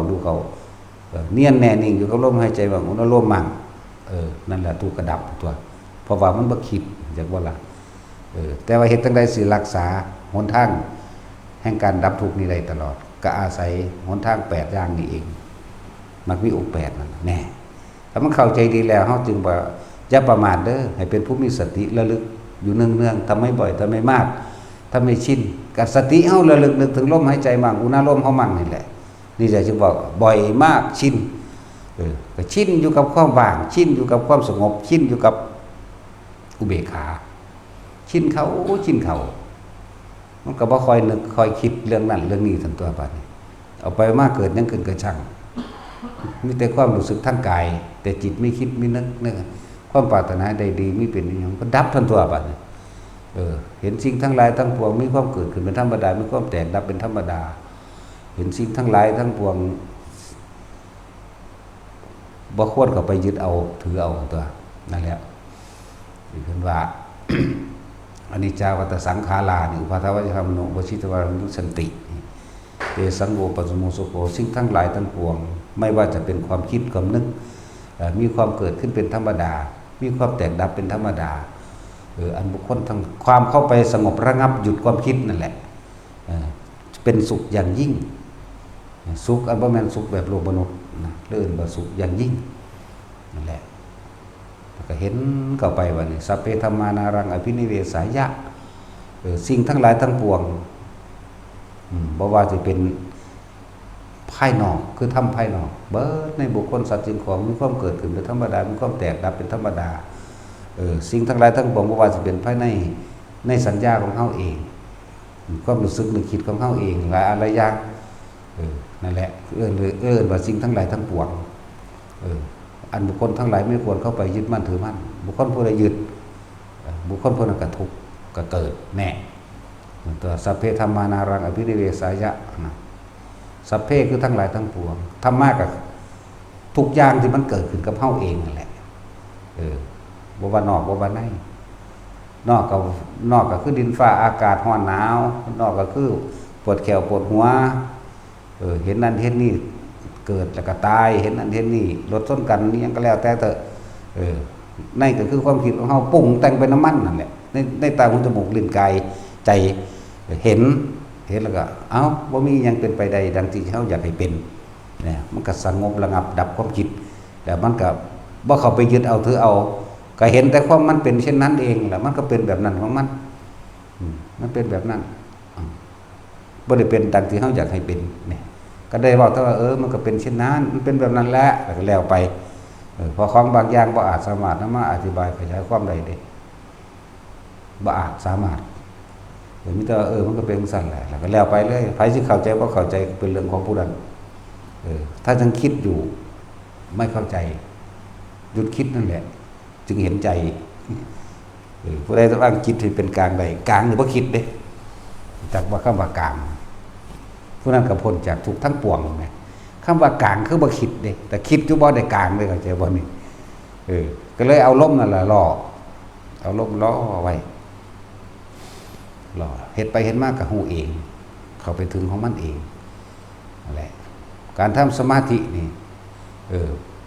เนียนแน่นิ่งอยู่กับลมหายใจบางอารมณ์มั่งนั่นแหละทุกข์ก็ดับตัวเพราะว่ามันบ่คิดจักว่าล่ะแต่ว่าเฮ็ดจังได๋สิรักษาหนทางแห่งการดับทุกข์นี้ได้ตลอดก็อาศัยหนทาง8อย่างนี้เองมักมีองค์8นั่นแน่ถ้ามันเข้าใจดีแล้วเฮาจึงว่าอย่าประมาทเด้อให้เป็นผู้มีสติระลึกอยู่เนืองๆทำไม่บ่อยทำไม่มากถ้าไม่ชินกับสติเฮาระลึกนึกถึงลมหายใจมั่งอุณาโลมเฮามั่งนี่แหละนี่จะจึงบอกบ่อยมากชินก็ชินอยู่กับความว่างชินอยู่กับความสงบชินอยู่กับอุเบกขาชินเขามันก็บ่ค่อยนึกค่อยคิดเรื่องนั้นเรื่องนี้ทั้งตัวบัดนี้เอาไปมากเกิดยังเกินกระช่างมีแต่ความรู้สึกทางกายแต่จิตไม่คิดไม่นึกความปรารถนาใดดีไม่เป็นอย่างก็ดับทั้งตัวบัดนี้เห็นสิ่งทั้งหลายทั้งปวงมีความเกิดขึ้นเป็นธรรมดามีความแตกดับเป็นธรรมดาเห็นสิ่งทั้งหลายทั้งปวงบ่ควรเข้าไปยึดเอาถือเอาตัวนั่นแหละคือว่า อนิจจาวัฏสังขารานี่อุปาทวัจธรรมโนวชิตวานุสันติเตสังโฆปัสโมสุโขสิ่งทั้งหลายทั้งปวงไม่ว่าจะเป็นความคิดความนึกมีความเกิดขึ้นเป็นธรรมดามีความแตกดับเป็นธรรมดาอันบุคคลทั้งความเข้าไปสงบระงับหยุดความคิดนั่นแหละเป็นสุขอย่างยิ่งสุขอันบ่แม่นสุขแบบโลกมนุษย์นะเลื่อนว่าสุขอย่างยิ่งนั่นแหละก็เห็นเข้าไปว่านี่สัพเพธัมมานารังอภินิเวสายะสิ่งทั้งหลายทั้งปวงบ่ว่าจะเป็นภายนอกคือธรรมภายนอกเบิดในบุคคลสัตว์สิ่งของมีความเกิดขึ้นเป็นธรรมดามีความแตกดับเป็นธรรมดาสิ่งทั้งหลายทั้งปวงบ่ว่าจะเป็นภายในสัญญาของเฮาเองความรู้สึกนึกคิดของเฮาเองหลายอะไรอย่างนั่นแหละเอิ้นว่าสิ่งทั้งหลายทั้งปวงอันบุคคลทั้งหลายไม่ควรเข้าไปยึดมั่นถือมั่นบุคคลผู้ใดยึดบุคคลผู้นั้นก็ทุกข์ก็เกิดแน่ตัวสัพเพธัมมานารังอภินิเวสายะนะสัพเพคือทั้งหลายทั้งปวงธรรมะก็ทุกอย่างที่มันเกิดขึ้นกับเฮาเองนั่นแหละบ่ว่านอกบ่ว่าในนอกก็คือดินฟ้าอากาศร้อนหนาวนอกก็คือปวดแขวปวดหัวเห็นนั่นเห็นนี่เกิดแล้วก็ตายเห็นนั่นเห็นนี่รถชนกันนี่ยังก็แล้วแต่เถอะในก็คือความคิดของเฮาปรุงแต่งเป็นน้ำมันนั่นแหละในตาหูจมูกลิ้นกายใจเห็นแล้วก็เอ้าบ่มีหยังเป็นไปใดดังที่เฮาอยากให้เป็นเนี่ยมันก็สงบระงับดับความคิดแต่มันก็บ่เข้าไปยึดเอาถือเอาก็เห็นแต่ความมันเป็นเช่นนั้นเองแหละมันก็เป็นแบบนั้นของมันมันเป็นแบบนั้นบ่ได้เป็นดังที่เฮาอยากให้เป็นเนี่ยก็ได้บอกแต่ว่ามันก็เป็นเช่นนั้นมันเป็นแบบนั้นแหละแล้วไปพอของบางอย่างบ่อาจสามารถนำมาอธิบายขยายความได้เด้บ่อาจสามารถมีแต่มันก็เป็นสั่นแหละแล้วก็แล้วไปเลยใครสิเข้าใจบ่เข้าใจเป็นเรื่องของผู้นั้นถ้ายังคิดอยู่ไม่เข้าใจหยุดคิดนั่นแหละจึงเห็นใจผู้ใดต้องจิตให้เป็นกลางใดกลางหรือบ่คิดเด้จากว่าคำว่ากลางผู้นั้นก็พ้นจากทุกข์ทั้งปวงแม่คำว่ากลางคือบ่คิดเด้แต่คิดอยู่บ่ได้กลางเลยเข้าใจบ่นี่ก็เลยเอาลมนั่นล่ะล่อเอาลมล่อไว้ล่อเฮ็ดไปเฮ็ดมาก็ฮู้เองเข้าไปถึงของมันเองนั่นแหละการทำสมาธินี่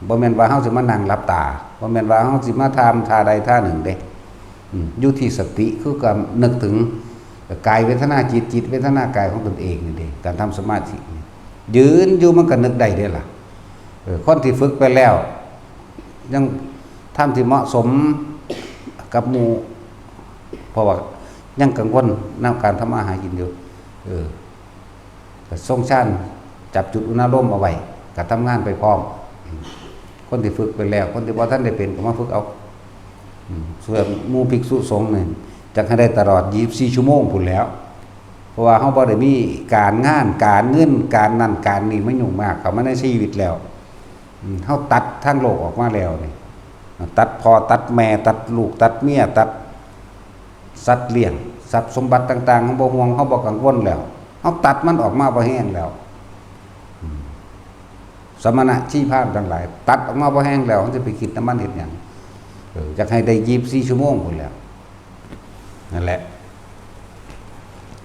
บ่แม่นว่าเฮาสิมานั่งหลับตาบ่แม่นว่าเฮาสิมาทำท่าใดท่าหนึ่งเด้อยู่ที่สติคือการนึกถึงกายเวทนาจิตเวทนากายของตนเองนี่เด้การทำสมาธิยืนอยู่มันก็นึกได้เด้ล่ะคนที่ฝึกไปแล้วยังทำที่เหมาะสมกับหมู่เพราะว่ายังกังวลในการทำอาหารกินอยู่ก็ทรงฌานจับจุดอุณาโลมเอาไว้ก็ทำงานไปพร้อมคนที่ฝึกไปแล้วคนที่บ่ทันได้เป็นก็มาฝึกเอาส่วนหมู่ภิกษุสงฆ์นี่จักให้ได้ตลอด24ชั่วโมงพุ่นแล้วเพราะว่าเฮาบ่ได้มีการงานการเงินการนั่นการนี่มันยุ่งมากเข้ามาในชีวิตแล้วเฮาตัดทางโลกออกมาแล้วนี่ตัดพ่อตัดแม่ตัดลูกตัดเมียตัดสัตว์เลี้ยงทรัพย์สมบัติต่างๆเฮาบ่ห่วงเฮาบ่กังวลแล้วเฮาตัดมันออกมาบ่แห้งแล้วสมณะชีพราหมณ์ทั้งหลายตัดออกมาบ่แห้งแล้วเฮาจะไปคิดน้ำมันเฮ็ดหยังอยากให้ได้24ชั่วโมงพุ่นแล้ว นั่นแหละ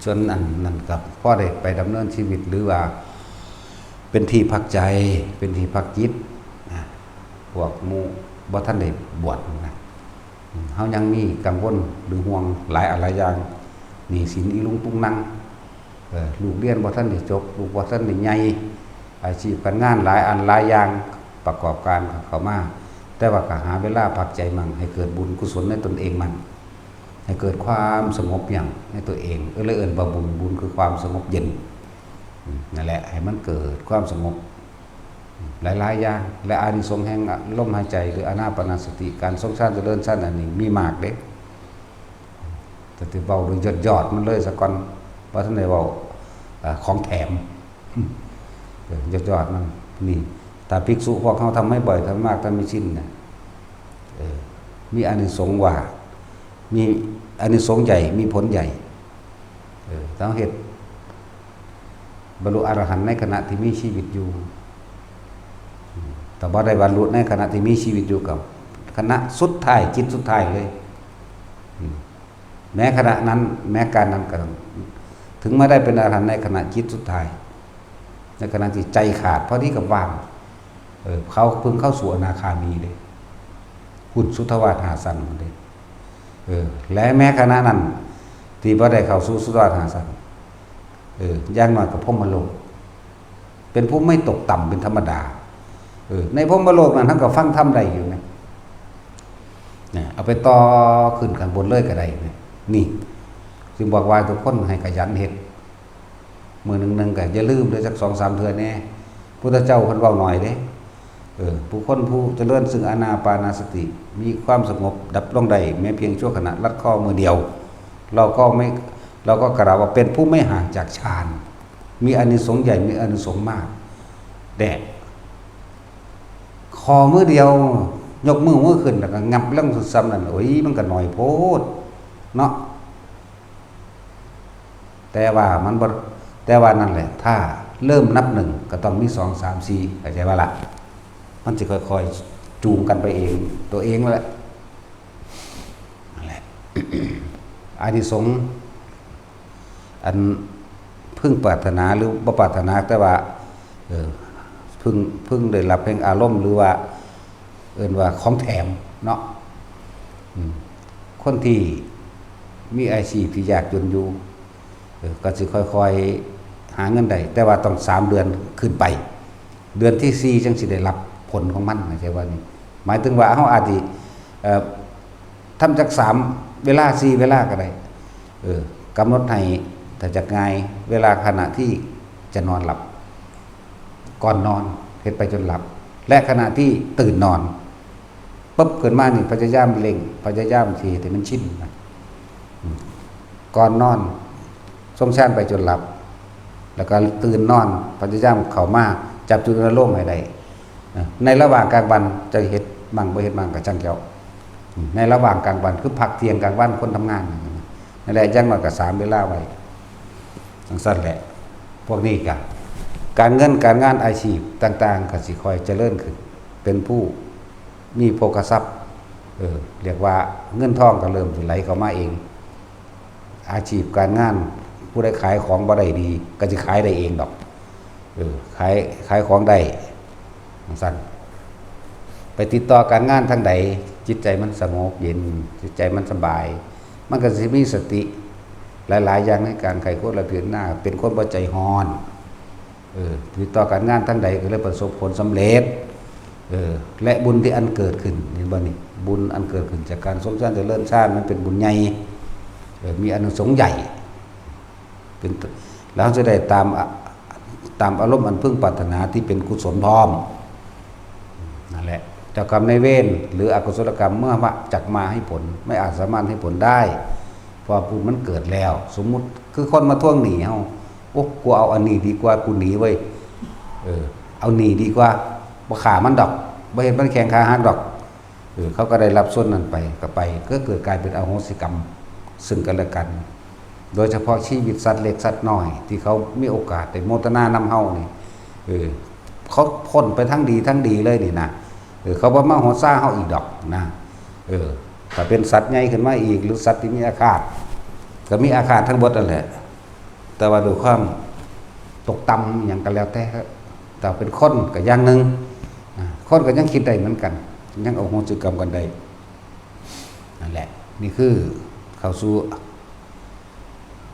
ส่วนอันนั้นกับพ่อได้ไปดำเนินชีวิตหรือว่าเป็นที่พักใจเป็นที่พักจิตพวกหมู่บ่ทันได้บวชนะเฮายังมีกังวลหรือห่วงหลายอะไรอย่างหนี้สินอีลุงตุงนังลูกเรียนบ่ทันได้จบลูกบ่ทันได้ใหญ่อาชีพการงานหลายอันหลายอย่างประกอบการเข้ามาแต่ว่าก็หาเวลาพักใจมั่งให้เกิดบุญกุศลในตนเองมั่งให้เกิดความสงบอย่างในตัวเองเลยเอิ้นว่าบุญคือความสงบเย็นนั่นแหละให้มันเกิดความสงบหลายๆอย่างและอานิสงส์แห่งลมหายใจหรืออานาปานสติการทรงฌานเจริญฌานอันนี้มีมากเด้แต่ที่เว้าโดยยอดมันเลยซะก่อนว่าท่านได้เว้าของแถมยอดมันนี่ถ้าภิกษุพวกเขาทำไม่บ่อยทำมากทำไม่ชินนะมีอานิสงส์ว่ามีอานิสงส์ใหญ่มีผลใหญ่ต้องเหตุบรรลุอรหันต์ในขณะที่มีชีวิตอยู่แต่บ่ได้บรรลุในขณะที่มีชีวิตอยู่กับขณะสุดท้ายจิตสุดท้ายเลยแม้ขณะนั้นแม้การนั้นก็ถึงไม่ได้เป็นอรหันต์ในขณะจิตสุดท้ายในขณะที่ใจขาดเพราะที่กับว่างเขาเพิ่งเข้าสู่อนาคามีเลยหุ่นสุทวาทหาสันเลยและแม้ขณะนั้นที่บ่ได้เข้าสู่สุทวาทหาสันอย่างน้อยกับพรหมโลกเป็นผู้ไม่ตกต่ำเป็นธรรมดาในพรหมโลกนั้นท่านก็ฟังธรรมได้อยู่นะเอาไปต่อขึ้นข้างบนเลยก็ได้นี่จึงบอกว่าทุกคนให้ขยันเฮ็ดมื้อนึงก็อย่าลืมด้วยสัก 2-3 เทื่อแน่พุทธเจ้าเพิ่นเว้าหน่อยเด้ผู้คนผู้เจริญซึ่งอานาปานสติมีความสงบดับลงได้แม้เพียงชั่วขณะลัดข้อมือเดียวเราก็กล่าวว่าเป็นผู้ไม่ห่างจากฌานมีอานิสงส์ใหญ่มีอานิสงส์มากแต่คอมือเดียวยกมือขึ้นแล้วก็งับเรื่องสุดซ้ำนั่นโอ้ยมันก็หน่อยโพดเนาะแต่ว่านั่นแหละถ้าเริ่มนับหนึ่งก็ต้องมี2 3 4เข้าใจว่าล่ะมันจะค่อยๆจูงกันไปเองตัวเองแหละนั่นแหละ อานิสงส์อันพึ่งปรารถนาหรือบ่ปรารถนาแต่ว่าพึ่งได้รับแห่งอารมณ์หรือว่าเอิ้นว่าของแถมเนาะคนที่มีอาชีพที่ยากจนอยู่ก็สิค่อยๆหาเงินได้แต่ว่าต้อง3 เดือนขึ้นไปเดือนที่4จังสิได้รับผลของมันไม่ใช่ว่านี่หมายถึงว่าเฮาอาจสิทำจัก3เวลา4เวลาก็ได้กำหนดให้ถ้าจักง่ายเวลาขณะที่จะนอนหลับก่อนนอนเฮ็ดไปจนหลับและขณะที่ตื่นนอนปุ๊บเกิดมานี่พยายามเล็งพยายามที่ให้มันชินก่อนนอนทรงฌานไปจนหลับแล้วก็ตื่นนอนพยายามเข้ามาจับจุดอารมณ์ให้ได้ในระหว่างกลางวันจะเฮ็ดมั่งบ่เฮ็ดมั่งก็จังเจ้าในระหว่างกลางวันคือพักเที่ยงกลางวันคนทำงานนั่นแหละจังน้อยก็3เวลาไว้จังซั่นแหละพวกนี้ก็การเงินการงานอาชีพต่างๆก็สิค่อยเจริญขึ้นเป็นผู้มีโภคทรัพย์เรียกว่าเงินทองก็เริ่มสิไหลเข้ามาเองอาชีพการงานผู้ใดขายของบ่ได้ดีก็สิขายได้เองดอกขายของได้สั่นไปติดต่อการงานทางใดจิตใจมันสงบเย็นจิตใจมันสบายมันก็สิมีสติหลายๆอย่างในการไขควงและเพียรหน้าเป็นคนบ่ใจฮ้อนติดต่อการงานทางใดก็เลยประสบผลสำเร็จและบุญที่อันเกิดขึ้นเห็นบ่นี่บุญอันเกิดขึ้นจากการทรงฌานเจริญฌานมันเป็นบุญใหญ่มีอานิสงส์ใหญ่เป็นแล้วจะได้ตามอารมณ์อันพึงปรารถนาที่เป็นกุศลพร้อมนั่นแหละเจ้ากรรมนายเวรหรืออกุศลกรรมเมื่อว่าจักมาให้ผลไม่อาจสามารถให้ผลได้เพราะบุญมันเกิดแล้วสมมุติคือคนมาทวงหนี้เฮาโอ้กูเอาอันนี้ดีกว่ากูหนีเว้ยเอาหนีดีกว่าบ่ฆ่ามันดอกบ่เฮ็ดมันแข็งขาหักดอกเขาก็ได้รับส่วนนั้นไปก็เกิดกลายเป็นอโหสิกรรมซึ่งกันและกันโดยเฉพาะชีวิตสัตว์เล็กสัตว์น้อยที่เขามีโอกาสได้โมทนานำเฮานี่เขาพ้นไปทั้งดีเลยนี่นะเขาบ่มาโหดซ่าเฮาอีกดอกนะถ้าเป็นสัตว์ใหญ่ขึ้นมาอีกหรือสัตว์ที่มีอาฆาต ก็มีอาคาตทั้งหมดนั่นแหละแต่ว่าด้วยความตกต่ำอย่างกันแล้วแต่เป็นคนก็อย่างหนึงคนก็ยังคิดได้เหมือนกันยังเอาโหสิกรรมกันได้นั่นแหละนี่คือเข้าสู่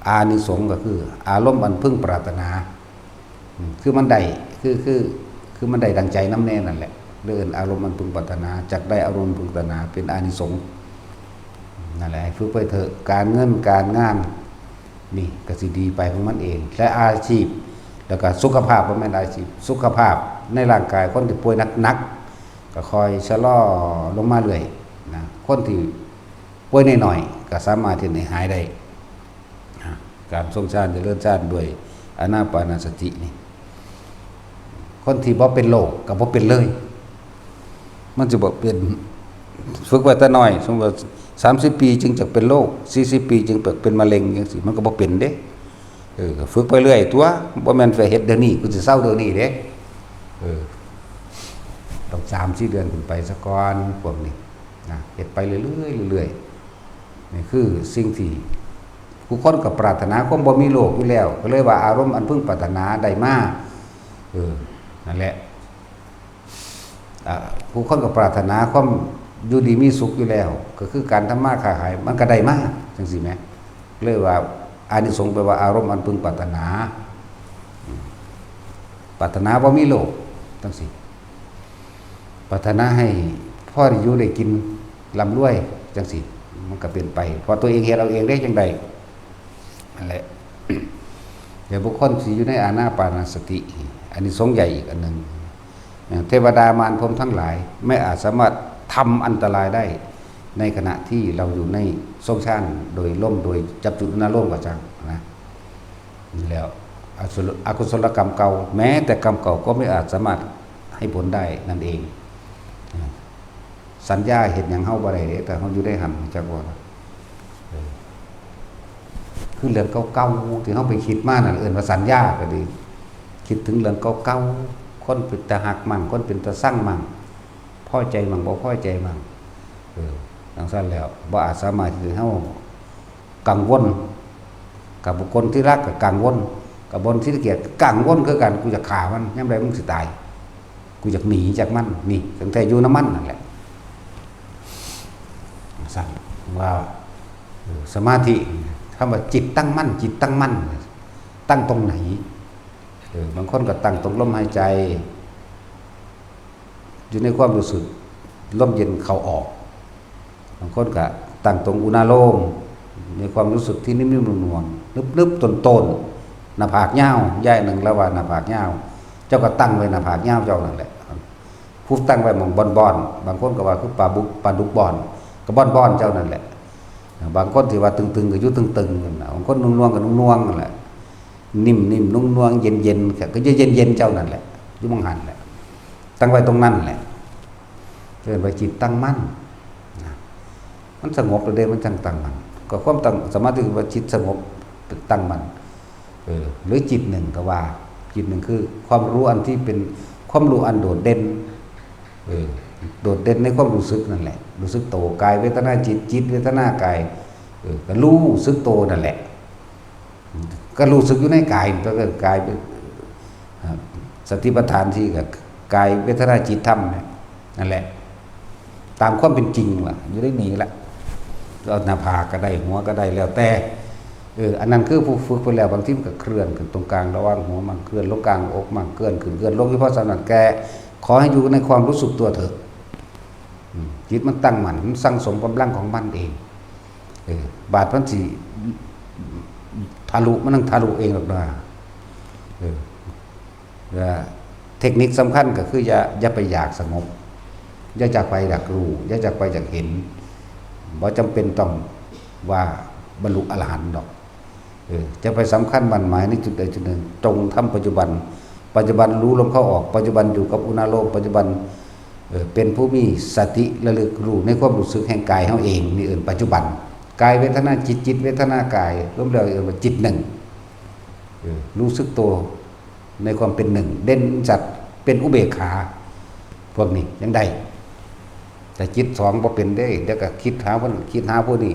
อานิสงส์ก็คืออารมณ์อันพึงปรารถนาคือมันได้คือมันได้ดังใจน้ำแน่นั่นแหละเรื่องอารมณ์อันพึงปรารถนาจักได้อารมณ์พึงปรารถนาเป็นอานิสงส์นั่นแหละฝึกไปเถอะการเงินการงานนี่ก็สิดีไปของมันเองและอาชีพแล้วก็สุขภาพบ่แม่นอาชีพสุขภาพในร่างกายคนที่ป่วยหนักๆก็คอยชะลอลงมาเรื่อยนะคนที่ป่วยน้อยๆก็สามารถที่จะหายได้การทรงฌานเจริญฌานด้วยอานาปานสตินี่คนที่บ่เป็นโรคก็บ่เป็นเลยมันจะบ่เป็นฝึกไว้แต่น้อยสมมุติว่า30 ปีจึงจะเป็นโรค40 ปีจึงเป็นมะเร็งจังซี่มันก็บ่เป็นเด้ก็ฝึกไปเรื่อยตัวบ่แม่นไปเฮ็ดเดี๋ยวนี้กูสิเซาเดี๋ยวนี้เด้ต้อง3-4 เดือนขึ้นไปซะก่อนพวกนี้นะเฮ็ดไปเรื่อยๆเรื่อยๆนี่คือสิ่งที่ผู้คนก็ปรารถนาความบ่มีโรคอยู่แล้วก็เลยว่าอารมณ์อันพึงปรารถนาได้มานั่นแหละผู้คนก็ปรารถนาความอยู่ดีมีสุขอยู่แล้วก็คือการทำมาค้าขายมันก็ได้มาจังซี่แหมเลยว่าอานิสงส์แปลว่าอารมณ์อันพึงปรารถนาปรารถนาบ่มีโลภจังซี่ปรารถนาให้พ่อได้อยู่ได้กินร่ำรวยจังซี่มันก็เป็นไปพอตัวเองเฮ็ดเอาเองได้จังได๋นั่นแหละเดี๋ยวบุคคลสิอยู่ในอานาปานสติอานิสงส์ใหญ่อีกอันนึงเทวดามารพรหมทั้งหลายไม่อาจสามารถทำอันตรายได้ในขณะที่เราอยู่ในทรงฌานโดยล่มโดยจับจุดนาร่มก็จังนะแล้วอกุศลกรรมเก่าแม้แต่กรรมเก่าก็ไม่อาจสามารถให้ผลได้นั่นเองสัญญาเห็นอย่างเฮาบ่ได้แต่เฮาอยู่ได้หันจักว่าคือเรื่องเก่าๆที่เฮาไปคิดมานั่นเอิ้นว่าสัญญาก็ดีคิดถึงเรื่องเก่าๆคนเป็นตาหักมั่งคนเป็นตาสั่งมั่งพอใจมั่งบ่พอใจมั่งดังนั้นแล้วบ่อาจสามารถที่เฮากังวลกับบุคคลที่รักก็กังวลกับบุคคลที่เกลียดกังวลคือกันกูจะฆ่ามันยามใดมึงสิตายกูอยากหนีจากมันนี่ตั้งแต่อยู่น้ำมันนั่นแหละสั่นว่าสมาธิคำว่าจิตตั้งมั่นจิตตั้งมั่นตั้งตรงไหนบางคนก็ตั้งตรงลมหายใจอยู่ในความรู้สึกลมเย็นเข้าออกบางคนก็ตั้งตรงอุณาโลมในความรู้สึกที่นิ่มๆนวลๆนึบๆต้นๆหน้าผากยาวย่ายหนึ่งแล้วว่าหน้าผากยาวเจ้าก็ตั้งไว้หน้าผากยาวเจ้านั่นแหละผู้ตั้งไว้หม่องบอนๆบางคนก็ว่าคือปลาดุกบอนก็บอนๆเจ้านั่นแหละบางคนที่ว่าตึงๆก็อยู่ตึงๆนั่นน่ะบางคนนุ่งๆก็นุ่งๆนั่นแหละนิ่มๆนุ่งๆเย็นๆก็เย็นๆเจ้านั่นแหละอยู่มองหันแหละตั้งไว้ตรงนั้นแหละเรียกว่าจิตตั้งมั่นมันสงบเลยมันจังตั้งมั่นก็ความตั้งสมาธิว่าจิตสงบตั้งมั่นหรือจิตหนึ่งก็ว่าจิตหนึ่งคือความรู้อันที่เป็นความรู้อันโดดเด่นโดดเด่นในความรู้สึกนั่นแหละรู้สึกโตกายเวทนาจิตเวทนากายก็รู้สึกโตนั่นแหละก็รู้สึกอยู่ในกายตัวกายเป็นสติปัฏฐานที่กับกายเวทนาจิตธรรมนั่นแหละตามความเป็นจริงว่ะอยู่ได้หนีละเราหน้าผากก็ได้หัวก็ได้แล้วแต่อันนั้นคือผู้ฝึกไปแล้วบางทีมันก็เคลื่อนขึ้นตรงกลางระหว่างหัวมันเคลื่อนลงกลางอกมันเคลื่อนขึ้นเคลื่อนลงที่พ่อสนั่นแกขอให้อยู่ในความรู้สึกตัวเถอะจิตมันตั้งมั่นมันสั่งสมกำลังของมันเองบาดพันสีทะลุมันนั่งทะลุเองหรอกนะเทคนิคสำคัญก็คืออย่าไปอยากสงบอย่าจากไปอยากรู้อย่าจากไปอยากเห็นบ่จำเป็นต้องว่าบรรลุอรหันต์ดอกจะไปสำคัญมั่นหมายในจุดใดจุดหนึ่งตรงทำปัจจุบันรู้ลมเข้าออกปัจจุบันอยู่กับอุณาโลมปัจจุบันเป็นผู้มีสติระลึกรู้ในความรู้สึกแห่งกายเฮาเองนี่ปัจจุบันกายเวทนาจิตเวทนากายรวมแล้วว่าจิตหนึ่งรู้สึกตัวในความเป็นหนึ่งเด่นจัดเป็นอุเบกขาพวกนี้ยังได้แต่จิตสองบ่เป็นได้เดี๋ยวก็คิดหาผู้นี้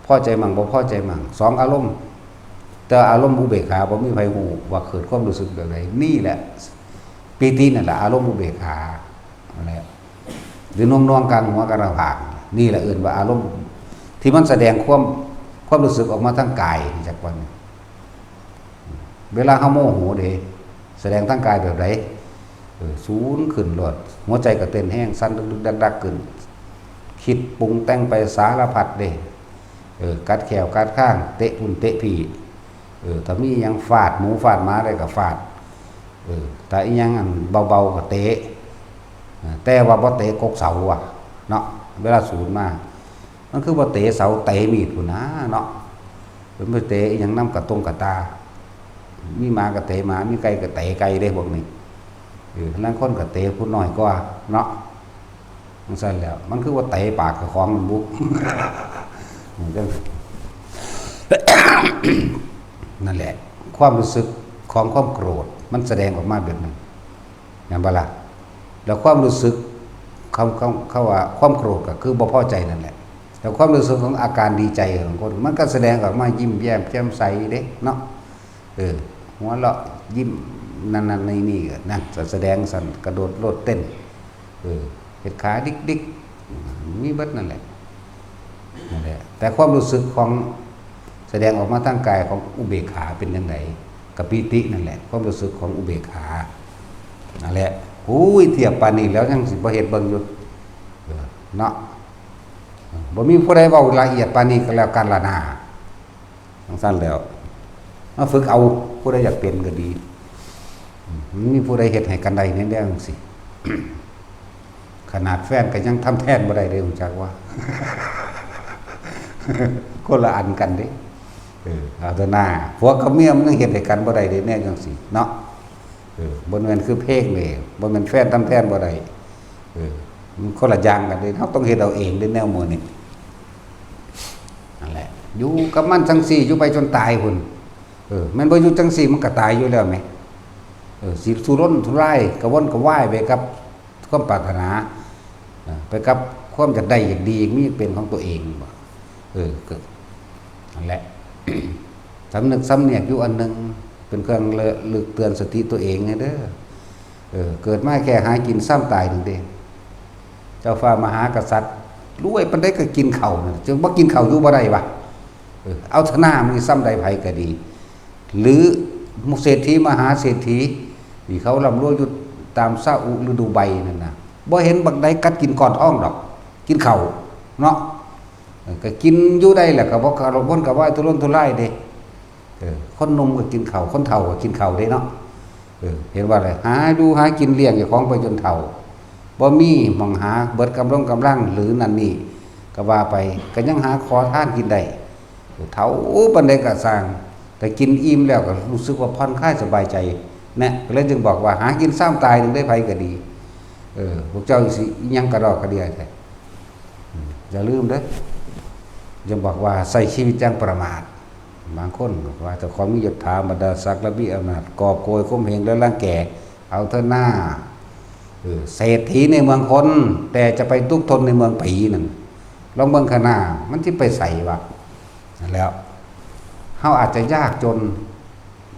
พ พอใจมั่งบ่พอใจมั่งสองอารมณ์แต่อารมณ์อุเบกขาบ่มีไผฮู้ว่าเกิดความรู้สึกแบบใดนี่แหละปีตินั่นแหละอารมณ์อุเบกขานั่นแหละหรือน่วงๆกลางหัวกลางผากนี่แหละเอิ้นว่าอารมณ์ที่มันแสดงความรู้สึกออกมาทางกายจากวันเวลาเฮาโมโหเด้แสดงทางกายแบบใดสูญขึ้นรวดหัวใจก็เต้นแห้งสั่นดึกๆดักๆขึ้นคิดปรุงแต่งไปสารพัดเด้กัดแขวกัดข้างเตะพุ่นเตะพี่ถ้ามีหยังฟาดหมูฟาดม้าได้ก็ฟาดแต่อีหยังอันเบาๆก็เตะแต่ว่าบ่เตะกกเสาว่ะเนาะเวลาสูญมามันคือบ่เตะเสาเตะมีดพุ่นนะเนาะเป็นบ่เตะอีหยังนำกระตงกระตามีหมาก็เตะหมามีไก่ก็เตะไก่ได้พวกนี้ลางคนก็เตะผู้น้อยกว่าเนาะมันซั่นแล้วมันคือว่าเตะปากกับของมันบุ นั่นแหละความรู้สึกของความโกรธมันแสดงออกมาแบบนั้นอย่างบ่ล่ะแล้วความรู้สึกเขาว่าความโกรธก็คือบ่พอใจนั่นแหละแต่ความรู้สึกของอาการดีใจของคนมันก็แสดงออกมายิ้มแย้มแจ่มใสเด้เนาะหัวเราะยิ้มนั่นๆนี่ๆนั่นแสดงสั่นกระโดดโลดเต้นเฮ็ดขาดิกๆมีเบิดนั่นแหละนั่นแหละแต่ความรู้สึกของแสดงออกมาทางกายของอุเบกขาเป็นจังไดกับปีตินั่นแหละความรู้สึกของอุเบกขานั่นแหละหูยเทียบปานนี้แล้วยังสิบ่เฮ็ดเบิ่งอยู่เนาะบ่มีผู้ใดเว้าละเอียดปานนี้ก็แล้วกันล่ะนะจังซั่นแล้วมาฝึกเอาผู้ใดอยากเป็นก็ดีมีผู้ใดเฮ็ดให้กันได้แน่ๆจังซี่ ขนาดแฟนก็ยังทำแทนบ่ได้เลยรู้จักว่า คนละอันกันเด้เอาแต่หน้าผัวกับเมียมันยังเฮ็ดให้กันบ่ได้เด้แน่จังซี่เนาะบ่แม่นคือเพลงเลยบ่แม่นแฟนทำแทนบ่ได้มันคนละอย่างกันเด้เฮาต้องเฮ็ดเอาเองเด้แนวหมู่นี้นั่นแหละอยู่กับมันจังซี่อยู่ไปจนตายพุ่นแม่นบ่อยู่จังซี่มันก็ตายอยู่แล้วแหมสิทุรนทุรายกระวนกระวายไปกับความปรารถนาไปกับความอยากได้อยากดีมีเป็นของตัวเองบ่นั่นแหละ สำนึกสำเนียกอยู่อันนึงเป็นเครื่องลึกเตือนสติตัวเองไงเด้อเกิดมาแค่หากินซ้ำตายนึงเด้เจ้าฟ้ามหากษัตริย์รวยปานใดก็กินข้าวนั่นจึงบ่กินข้าวอยู่บ่ได้วะเอาชนะมันซ้ำใดไผก็ดีหรือเศรษฐีมหาเศรษฐีที่เขาร่ำรวยอยู่ตามซาอุหรือดูไบนั่นน่ะบ่เห็นบักใดกัดกินก่อนท้องดอกกินข้าวเนาะก็กินอยู่ได้แหละก็บ่คารพวนก็ว่าทุรนทุรายเด้คนหนุ่มก็กินข้าวคนเฒ่าก็กินข้าวเด้เนาะเห็นว่าอะไรหากินเลี้ยงเจ้าของไปจนเฒ่าบ่มีหม่องหาเบิดกำลังหรือนั่นนี่ก็ว่าไปก็ยังหาขอทานกินได้เฒ่าปานใดก็สร้างแต่กินอิ่มแล้วก็รู้สึกว่าผ่อนคลายสบายใจนะก็เลยจึงบอกว่าหากินซ้ำตายนึงได้ไผก็ดีพวกเจ้าสิยังกระดอกกระเดียแท้อย่าลืมเด้ออย่าบอกว่าใส่ชีวิตอย่างประมาทบางคนบอกว่าเจ้าของมียศถาบรรดาศักดิ์ระเบียบอำนาจกอบโกยข่มเหงและรังแกเอาเถอะหน้าเศรษฐีในเมืองคนแต่จะไปทุกข์ทนในเมืองผีนั่นลองเบิ่งข้างหน้ามันสิไปใส่วะนั่นแล้วเฮาอาจจะยากจน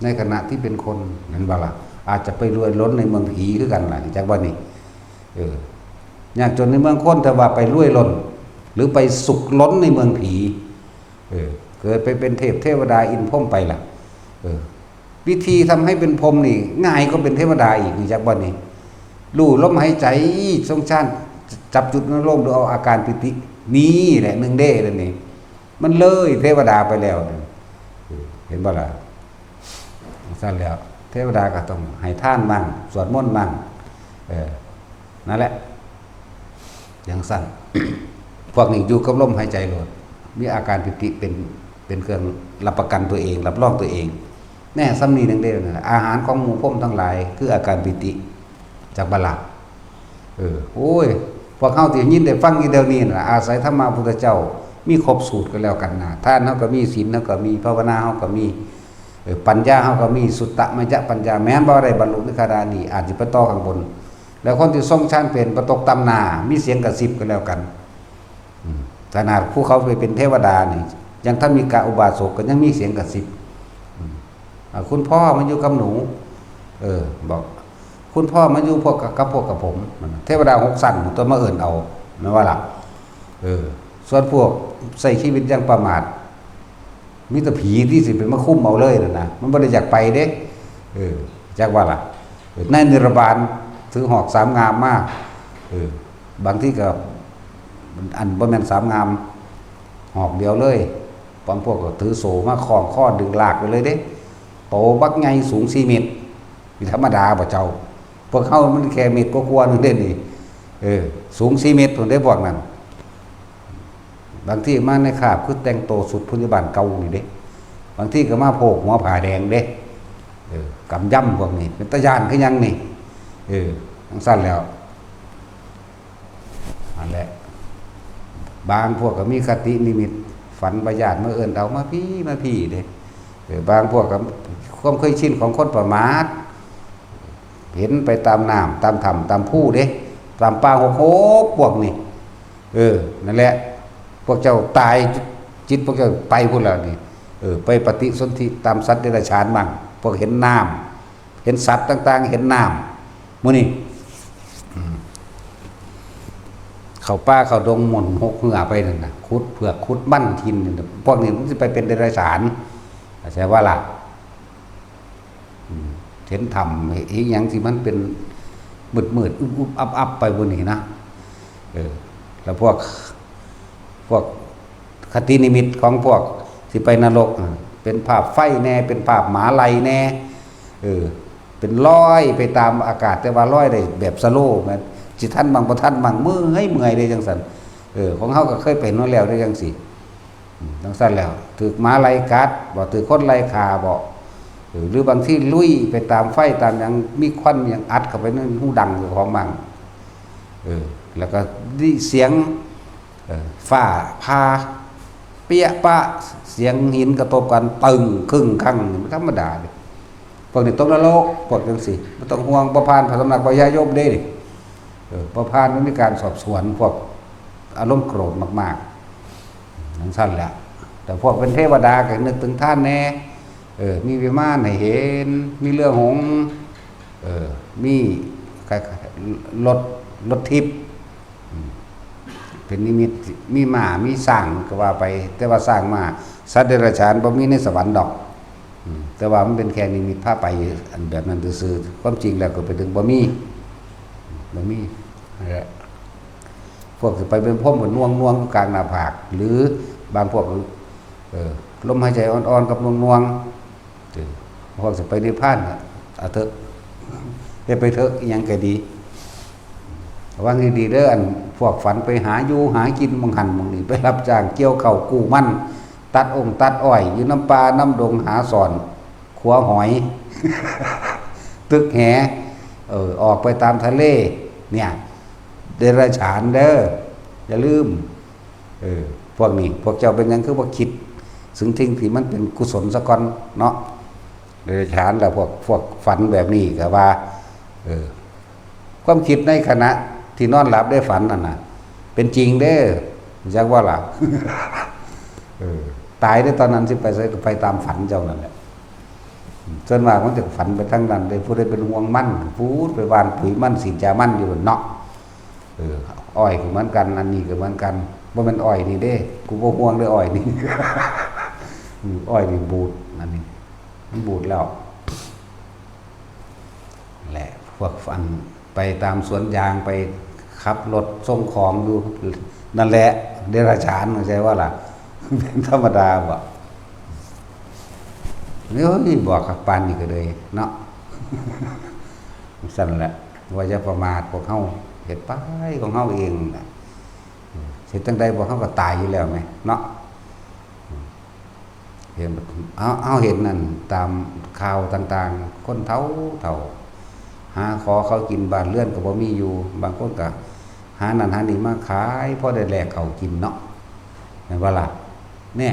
ในขณะที่เป็นคนนั่นบ่ล่ะอาจจะไปรวยล้นในเมืองผีคือกันล่ะจักว่านี่ยากจนในเมืองคนแต่ว่าไปรวยล้นหรือไปสุขล้นในเมืองผีเกิดไปเป็นเทพเทวดาอินพรหมไปล่ะวิธีทำให้เป็นพรหมนี่ง่ายก็เป็นเทวดาอีกจักว่านี่รู้ลมหายใจทรงชาติจับจุดนรกดูเอาอาการปิตินี่แหละ1เด้นั่นนี่มันเลยเทวดาไปแล้วเห็นบ่ล่ะสั้นแล้วเทวดาก็ต้องให้ทานมั่งสวดมนต์มั่งนั่นแหละอย่างสั้น พวกนี้อยู่กับลมหายใจโลดมีอาการปิติเป็นเครื่องรับประกันตัวเองรับรองตัวเองแน่ซ้ำนี้นึงเด้ออาหารของหมู่พรหมทั้งหลายคืออาการปิติจากบาลักโอ้ยพวกเฮาที่ยินได้ฟังอยู่เดี๋ยวนี้น่ะอาศัยธรรมะพุทธเจ้ามีครบสูตรกันแล้วกันนะทานเฮาก็มีศีลเฮาก็มีภาวนาเฮาก็มีปัญญาเฮาก็มีสุตตะมัจจะปัญญาแม้นบ่ได้บรรลุนิพพานนี่อาจสิไปต่อข้างบนแล้วคนที่ทรงฌานเป็นประตกตำหน้ามีเสียงกระซิบกันแล้วกันขนาดผู้เขาไปเป็นเทวดานี่ ยังถ้ามีกาอุบาสกก็ยังมีเสียงกระซิบคุณพ่อมาอยู่กับหนูบอกคุณพ่อมาอยู่พวกกับผมเทวดา6สั้นตัวมาเอิ่นเอานะว่าล่ะส่วนพวกใส่ชีวิตอย่างประมาทมีแต่ผีที่สิเป็นมาคุ้มเอาเลยนะมันบ่ได้อยากไปเด้จักว่าล่ะในนิรบาลถือหอก3งามมากบางที่ก็อันบ่แม่น3งามหอกเดียวเลยบางพวกก็ถือโสมาคล้องข้อดึงลากไปเลยเด้โตบักใหญ่สูง4เมตรมีธรรมดาบ่เจ้าพวกเฮามันแค่เมตรกว่าๆนึงเด้นี่สูง4เมตรพุ่นได้พวกนั้นบางที่มาในคาบคือแต่งโตสุดพุทธบาลเก่านี่เด้บางที่ก็มาโพกหัวผาแดงเด้กำย่ำพวกนี้เป็นตะยานคือยังนี่ทั้งสั้นแล้วอันแหละบางพวกก็มีคตินิมิตฝันประหยัดเมื่อเอินเอามาพี่เด้บางพวกก็ความเคยชินของคนประมาทเห็นไปตามน้ำตามถ้ำตามผู้เด้ตามป่าโหกพวกนี้นั่นแหละพวกเจ้าตายจิตพวกเจ้าไปพุ่นแล้วนี่ไปปฏิสนธิตามสัตว์เดรัจฉานบ้างพวกเห็นน้ำเห็นสัตว์ต่างๆเห็นน้ำมื้อนี้เข้าป่าเข้าดงหม่นหกเหือไปนั่นน่ะขุดเผือกขุดมั่นทินพวกนี้มันสิไปเป็นเดรัจฉานใช่ว่าล่ะเห็นธรรมอีกอย่างที่มันเป็นมืดอุบอับไปบนนี้นะแล้วพวกคตินิมิตของพวกที่ไปนรกเป็นภาพไฟแน่เป็นภาพหมาไลแน่เป็นลอยไปตามอากาศแต่ว่าลอยได้แบบสโลว์มันจิตท่านบางประท่านบางมือให้เมื่อยได้จังสันของเขาก็เคยเป็นนั่นแล้วได้จังสิจังสันแล้วถือหมาไลกัดบอกถือคนไลขาบอกหรือบางที่ลุยไปตามไฟตามอย่างมีควันอย่างอัดเข้าไปนั่นหูดังของบางแล้วก็ดิเสียงฝ้าพาเปียปะเสียงหินกระทบกันตึงครึ่งครั้งธรรมดาเลยพวกนี้ตกนรกพวกจังสิไม่ต้องห่วงประพานพระสำนักพญายมเด้ประพานมันมีการสอบสวนพวกอารมณ์โกรธมากๆทั้งสั้นแหละแต่พวกเป็นเทวดาก็นึกถึงท่านแน่มีวิมานให้เห็นมีเรือหงส์มีรถทิพย์เป็นนิมิตมีหมามีสร้างก็ว่าไปแต่ว่าสร้างมาสัตว์เดรัจฉานบ่มีในสวรรค์ดอกแต่ว่ามันเป็นแค่นิมิตพาไปอันแบบนั้นซื่อๆความจริงแล้วก็ไปถึงบ่มีนั่นแหละพวกสิไปเป็นพ่มเหมือนน่วงกลางหน้าผากหรือบางพวกลมหายใจอ่อนๆกับน่วงพวกสิไปนิพพานเอาเถอะไปเถอะยังก็ดีว่าดีๆเด้ออันพวกฝันไปหาอยู่หากินมองหันมองนี่ไปรับจ้างเกี่ยวเข่ากู้มั่นตัดตัดอ้อยอยู่น้ำปลาน้ำดงหาสอนขัวหอย ตึกแหออกไปตามทะเลเนี่ยเดรัจฉานเด้ออย่าลืมพวกนี้พวกเจ้าเป็นยังคือว่าคิดสิ่งที่มันเป็นกุศลสะก่อนเนาะเดรัจฉานแล้วพวกฝันแบบนี้ก็ว่าความคิดในขณะที่นอนหลับได้ฝันนั่นน่ะเป็นจริงเด้อจักว่าล่ะ ตายได้ตอนนั้นสิไปตามฝันเจ้านั่นแหละส่วนมากมันจะฝันไปทั้งนั้นเลยผู้ใดเป็นห่วงมั่นพูดไปวานปุ๋ยมั่นสินจามั่นอยู่เนาะอ้อยก็เหมือนกันอันนี้ก็เหมือนกันว่ามันอ้อยนี่เด้กูบ่ห่วงด้วยอ้อยนี่ อ้อยนี่บูดอันนี้มันบูดแล้วแหละพวกฝันไปตามสวนยางไปขับรถส่งของอยู่นั่นแหละเดรัจฉานเข้าใจว่าล่ะ เป็นธรรมดาบ่นี่บอกกับปานนี่ก็เลยเนาะ สั่นแหละว่าจะประมาทพวกเฮาเฮ็ดไปของเฮาเองน่ะเฮ็ดจังได๋บ่เฮาก็ตายอยู่แล้วแหมเนาะเห็นเอาเห็นนั่นตามข่าวต่างๆคนเฒ่าหาขอเขากินบ้านเรือนก็บ่มีอยู่บางคนก็หานั่นหานี่มาขายพอได้แลกเขากินเนาะแม่นว่าล่ะแน่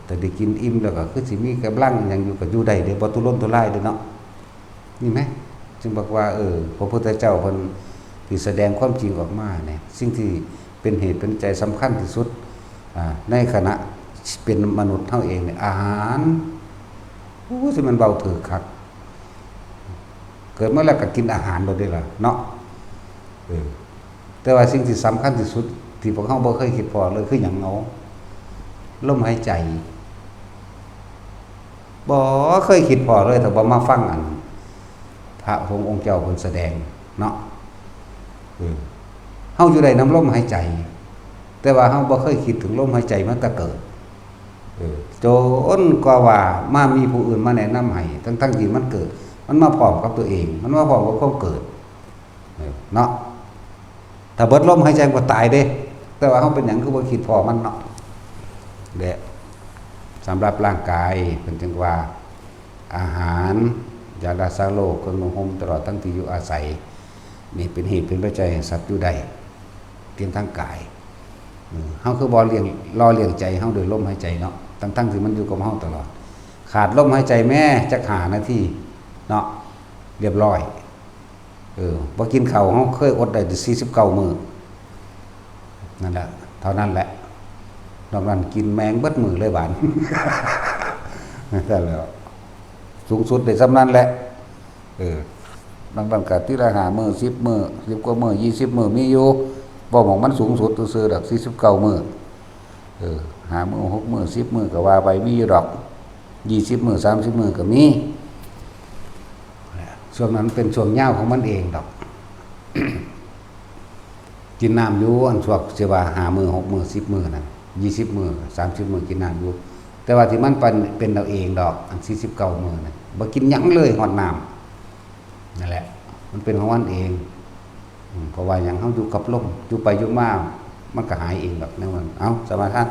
แต่ได้กินอิ่มแล้วก็คือสิมีกำลังยังอยู่ก็อยู่ได้เด้บ่ทุรนทุรายเด้เนาะนี่ไหมจึงบอกว่าพระพุทธเจ้าเพิ่นที่แสดงความจริงออกมาเนี่ยสิ่งที่เป็นเหตุเป็นใจสำคัญที่สุดในขณะ เป็นมนุษย์เฮาเองเนี่ยอาหารโอ้สิมันเบาถือคักเกิดมาแล้วก็กินอาหารโดดได้ล่ะเนาะแต่ว่าสิ่งที่สำคัญที่สุดที่พวกเฮาบ่เคยคิดพอเลยคือหยังเอาลมหายใจบ่เคยคิดพอเลยแต่บ่มาฟังอันพระองค์เจ้าเพิ่นแสดงเนาะเฮาอยู่ได้นำลมหายใจแต่ว่าเฮาบ่เคยคิดถึงลมหายใจมันแต่เกิดจนกว่ามามีผู้อื่นมาแนะนำให้ทั้งที่มันเกิดมันมาพร้อมกับตัวเองมันมาพร้อมกับความเกิดเนาะถ้าเบิดลมหายใจก็ตายเด้แต่ว่าเฮาเป็นหยังคือบ่คิดพอมันเนาะแหละสำหรับร่างกายเพิ่นจึงว่าอาหารยารักษาโรคเครื่องนุ่งห่มตลอดทั้งที่อยู่อาศัยนี่เป็นเหตุเป็นปัจจัยให้สัตว์อยู่ได้เพียงทางกายเฮาคือบ่เลี้ยงรอเลี้ยงใจเฮาด้วยลมหายใจเนาะทั้งที่มันอยู่กับเฮาตลอดขาดลมหายใจแม่จัก5นาทีเนาะเรียบร้อยบ่กินข้าวเฮาเคยอดได้ถึง49มื้อนั่นแหละเท่านั้นแหละนอกนั้นกินแมงเบิดมื้อเลยบาดนั่นแหละสูงสุดได้ส่ำนั้นแหละบางก็ทีละ5มื้อ10มื้อ10กว่ามื้อ20มื้อมีอยู่บ่หม้องมันสูงสุดซื่อๆดอก49มื้อ5มื้อ6มื้อ10มื้อก็ว่าไปมีอยู่ดอก20มื้อ30มื้อก็มีช่วงนั้นเป็นช่วงยาวของมันเองดอก กินน้ำอยู่อันช่วงสิว่า5มื้อ6มื้อ10มื้อนั่น20มื้อ30มื้อกินน้ำอยู่แต่ว่าที่มันเป็นเอาเองดอกอัน49มื้อนั่นบ่กินหยังเลยฮอดน้ำนั่นแหละมันเป็นของมันเองเพราะว่าหยังเฮาอยู่กับลมอยู่ไปอยู่มามันก็หายเองดอกนั่นมันเอาสมาทาน